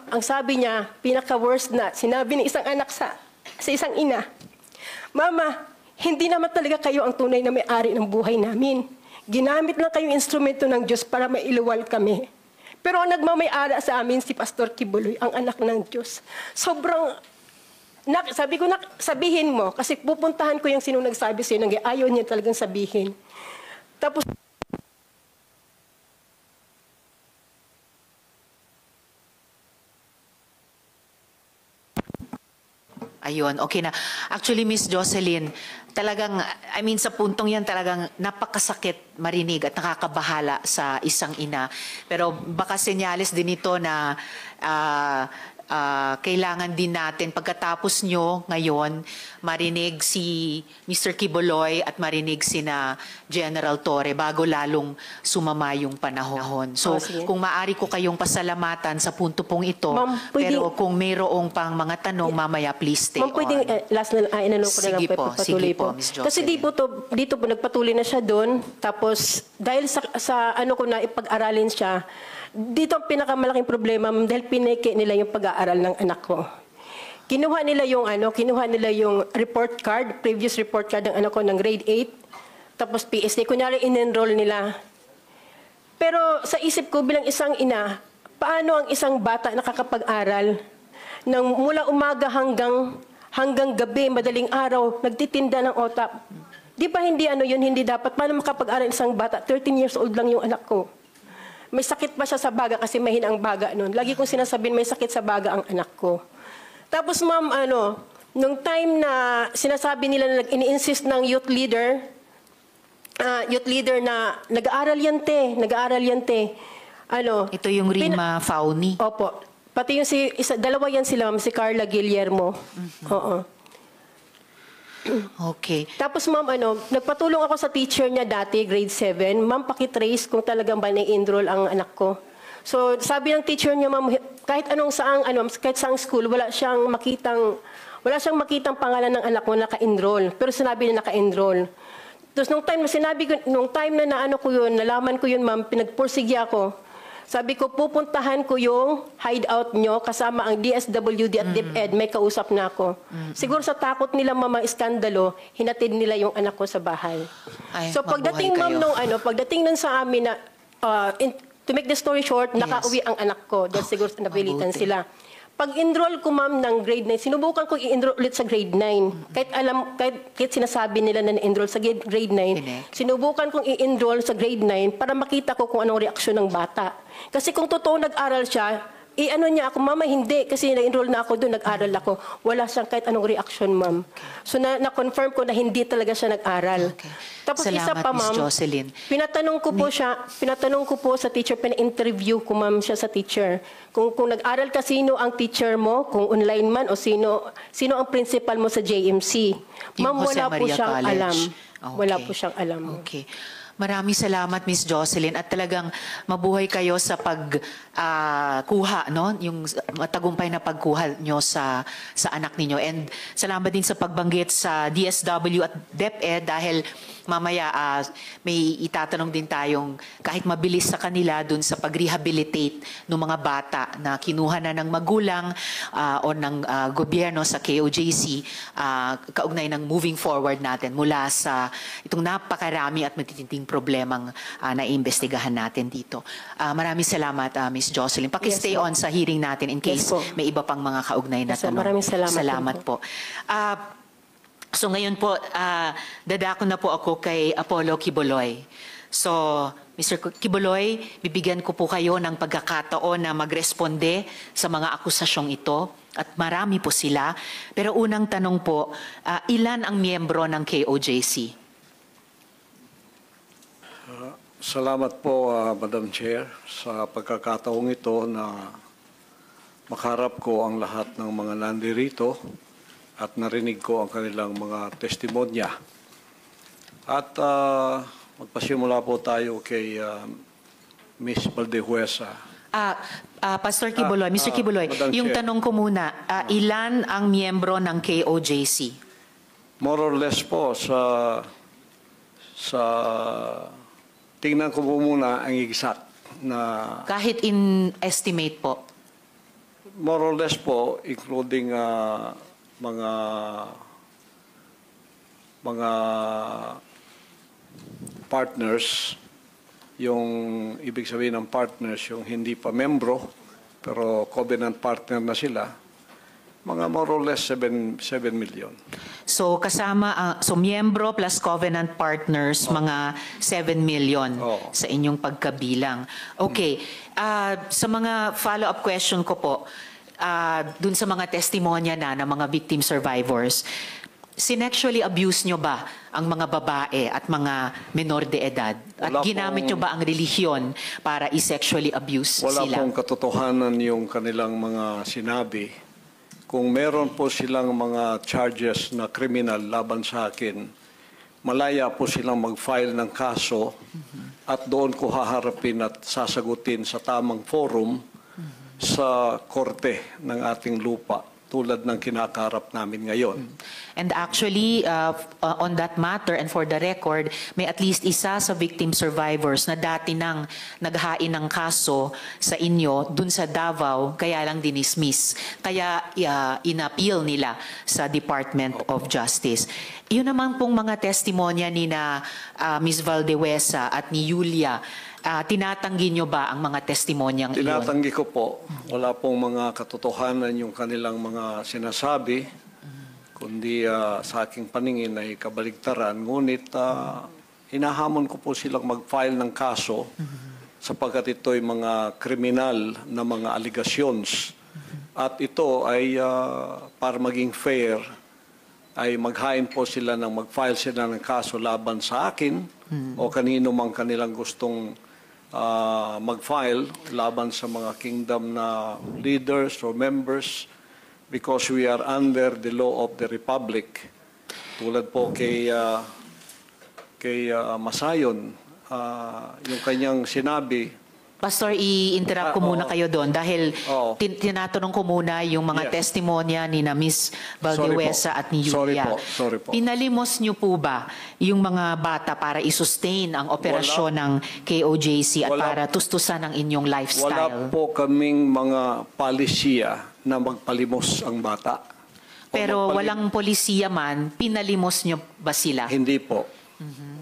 pinaka-worst na, sinabi ng isang anak sa isang ina, Mama, hindi naman talaga kayo ang tunay na may-ari ng buhay namin. Ginamit lang kayong instrumento ng Diyos para mailuwal kami. Pero ang nagmamay-ara sa amin si Pastor Kibuloy, ang anak ng Diyos. Sobrang, sabi ko, sabihin mo, kasi pupuntahan ko yung sinong nagsabi sa'yo, ayaw niya talagang sabihin. Tapos, Ayun, okay na. Actually, Miss Jocelyn, talagang, sa puntong yan talagang napakasakit marinig at nakakabahala sa isang ina. Pero baka senyales din ito na kailangan din natin pagkatapos nyo ngayon marinig si Mr. Kibuloy at marinig sina General Torre bago lalong sumama yung panahon. So kung maaari ko kayong pasalamatan sa punto pong ito, pero kung mayroong pang mga tanong mamaya please stay on. Pwedeng last na inanong ko na lang Sige po, Ms. Jocelyn. Kasi dito po nagpatuloy na siya doon, tapos dahil sa ano ko na ipag-aralin siya, dito ang pinakamalaking problema, dahil pineke nila yung pag-aaral ng anak ko. Kinuha nila yung report card, previous report card ng anak ko ng grade 8, tapos PSD, kunyari in-enroll nila. Pero sa isip ko bilang isang ina, paano ang isang bata nakakapag-aral ng mula umaga hanggang gabi, madaling araw, nagtitinda ng otap? Di ba hindi hindi dapat? Paano makapag-aral isang bata? 13 years old lang yung anak ko. May sakit pa siya sa baga kasi mahina ang baga noon. Lagi kong sinasabihin may sakit sa baga ang anak ko. Tapos ma'am, nung time na sinasabi nila na ini-insist ng youth leader na nag-aaral yan te. Ito yung Rima Fauni. Opo. Pati yung dalawa yan sila, si Carla Guillermo. Oo. Okay. Tapos ma'am, nagpatulong ako sa teacher niya dati, grade 7. Ma'am, pakitrace kung talagang ba na-enroll ang anak ko. So, sabi ng teacher niya, ma'am, kahit saang school, wala siyang makitang pangalan ng anak mo naka-enroll. Pero sinabi niya naka-enroll. Tapos nung time na nalaman ko yun, ma'am, pinagpursige ako. Sabi ko, pupuntahan ko yung hideout nyo kasama ang DSWD at DepEd. May kausap na ako. Siguro sa takot nila mamang iskandalo, hinatid nila yung anak ko sa bahay. Ay, so pagdating mabuhay ma'am pagdating nun sa amin na, to make the story short, nakauwi ang anak ko dahil siguro napilitan sila. Pag-enroll ko ma'am ng grade 9, sinubukan ko i-enroll ulit sa grade 9. Kahit sinasabi nila na na-enroll sa grade 9, sinubukan kong i-enroll sa grade 9 para makita ko kung anong reaksyon ng bata. Kasi kung totoo nag-aral siya, niya ako, Mama, hindi. Kasi na-enroll na ako doon, nag-aral ako. Wala siyang kahit anong reaksyon, ma'am. So na-confirm ko na hindi talaga siya nag-aral. Okay. Tapos Salamat, isa pa, Ms. ma'am, Jocelyn. pinatanong ko po sa teacher, pina-interview ko, ma'am, siya sa teacher. Kung nag-aral ka, sino ang teacher mo, kung online man, o sino ang principal mo sa JMC. Ma'am, Jose wala po Maria siyang College. alam. Okay. Wala po siyang alam. Okay. Maraming salamat, Miss Jocelyn, at talagang mabuhay kayo sa pagkuha, yung matagumpay na pagkuha nyo sa anak ninyo. And salamat din sa pagbanggit sa DSW at DepEd dahil mamaya may itatanong din tayong kahit mabilis sa kanila dun sa pag-rehabilitate ng mga bata na kinuha na ng magulang o ng gobyerno sa KOJC kaugnay ng moving forward natin mula sa itong napakarami at matitinding problemang naiimbestigahan natin dito. Maraming salamat, Ms. Jocelyn. Paki-stay on sa hearing natin in case may iba pang mga kaugnay na tanong. Maraming salamat. Salamat po. So ngayon po, dadako na po ako kay Apollo Kibuloy. So, Mr. Kibuloy, bibigyan ko po kayo ng pagkakataon na magresponde sa mga akusasyong ito. at marami po sila. Pero unang tanong po, ilan ang miyembro ng KOJC? Salamat po, Madam Chair, sa pagkakataong ito na makaharap ko ang lahat ng mga nandirito at narinig ko ang kanilang mga testimonya. At magpasimula po tayo kay Ms. Valdehuesa. Pastor Kibuloy, Mr. Kibuloy, Madam yung Chair. tanong ko muna, ilan ang miyembro ng KOJC? More or less po sa tingnan ko po muna ang exact na Kahit in estimate po. more or less po, including mga partners, yung ibig sabihin ng partners, yung hindi pa membro, pero covenant partner na sila, mga more or less 7 million. So kasama, so miyembro plus covenant partners, mga 7 million Oo. sa inyong pagkabilang. Okay, sa mga follow-up question ko po, dun sa mga testimonya na ng mga victim survivors, sinexually abuse nyo ba ang mga babae at mga menor de edad? At Wala ginamit nyo ba ang relihiyon para i-sexually abuse Wala sila? pong katotohanan yung kanilang mga sinabi. Kung meron po silang mga charges na criminal laban sa akin, malaya po silang mag-file ng kaso at doon ko haharapin at sasagutin sa tamang forum sa korte ng ating lupa tulad ng kinakaharap namin ngayon. And actually, on that matter and for the record, may at least isa sa victim survivors na dati nang naghain ng kaso sa inyo dun sa Davao, kaya lang dinismiss. Kaya inappeal nila sa Department of Justice. Yun naman pong mga testimonya ni na Ms. Valdehuesa at ni Julia, tinatanggi nyo ba ang mga testimonyang iyon? Tinatanggi ko po, wala pong mga katotohanan yung kanilang mga sinasabi, kundi sa aking paningin ay kabaligtaran. Ngunit hinahamon ko po silang mag-file ng kaso sapagkat ito'y mga kriminal na mga allegations. At ito ay para maging fair, ay maghain po sila ng mag-file sila ng kaso laban sa akin o kanino mang kanilang gustong mag-file laban sa mga kingdom na leaders or members because we are under the law of the Republic. Tulad po kay Masayon, yung kanyang sinabi. Pastor, i-interrupt ko muna kayo doon dahil Oo. tinatanong ko muna yung mga Yes. testimonya ni na Ms. Valdehuesa at ni Sorry Julia. Sorry po. Pinalimos niyo po ba yung mga bata para i-sustain ang operasyon ng KOJC at Wala. para tustusan ang inyong Wala lifestyle? po kaming mga palisiya na magpalimos ang bata. O Pero magpalim- walang polisiya man, pinalimos niyo ba sila? Hindi po.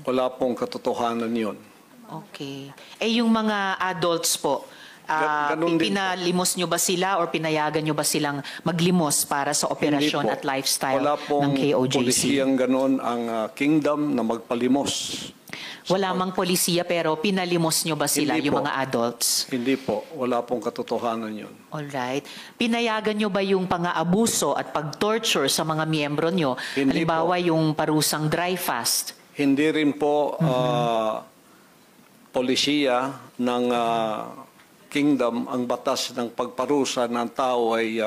Wala pong katotohanan yun. Okay. Yung mga adults po, Ganun din po. pinalimos nyo ba sila or pinayagan nyo ba silang maglimos para sa operasyon Hindi po. at lifestyle Wala ng pong KOJC? polisiyang ganon ang kingdom na magpalimos. Wala mang polisiya pero pinalimos nyo ba sila, Hindi yung po. mga adults? Hindi po. Wala pong katotohanan yun. Alright. Pinayagan nyo ba yung pang-aabuso at pag-torture sa mga miyembro nyo? Hindi Halimbawa yung parusang dry fast? Hindi rin po polisiya ng kingdom ang batas ng pagparusa ng tao ay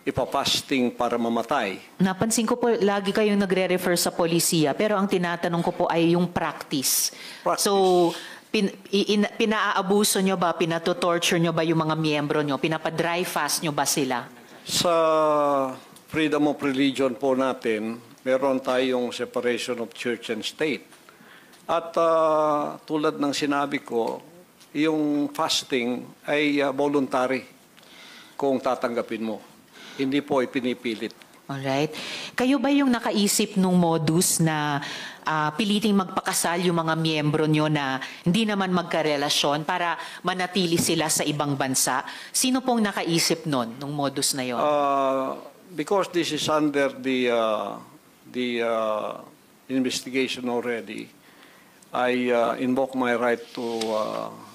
ipapasting para mamatay. Napansin ko po, lagi kayong nagre-refer sa polisiya, pero ang tinatanong ko po ay yung practice. Practice. So, pinaabuso nyo ba, pinatotorture nyo ba yung mga miyembro nyo? Pinapa-dry fast nyo ba sila? Sa freedom of religion po natin, meron tayong separation of church and state. At tulad ng sinabi ko, yung fasting ay voluntary kung tatanggapin mo. Hindi po ipinipilit. Alright. Kayo ba yung nakaisip nung modus na piliting magpakasal yung mga miyembro nyo na hindi naman magkarelasyon para manatili sila sa ibang bansa? Sino pong nakaisip nun, nung modus na yon? Because this is under the investigation already, I invoke my right to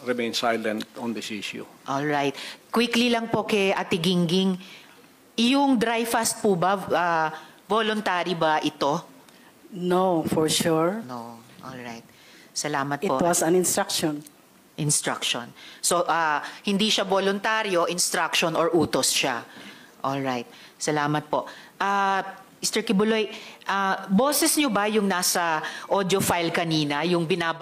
remain silent on this issue. Alright. Quickly lang po kay Ate Gingging, Yung dry fast po ba, voluntary ba ito? No, for sure. No. All right. Salamat It po. was an instruction. Instruction. So, hindi siya voluntaryo, instruction or utos siya. All right. Salamat po. Mr. Kibuloy, boses niyo ba yung nasa audio file kanina, yung binaba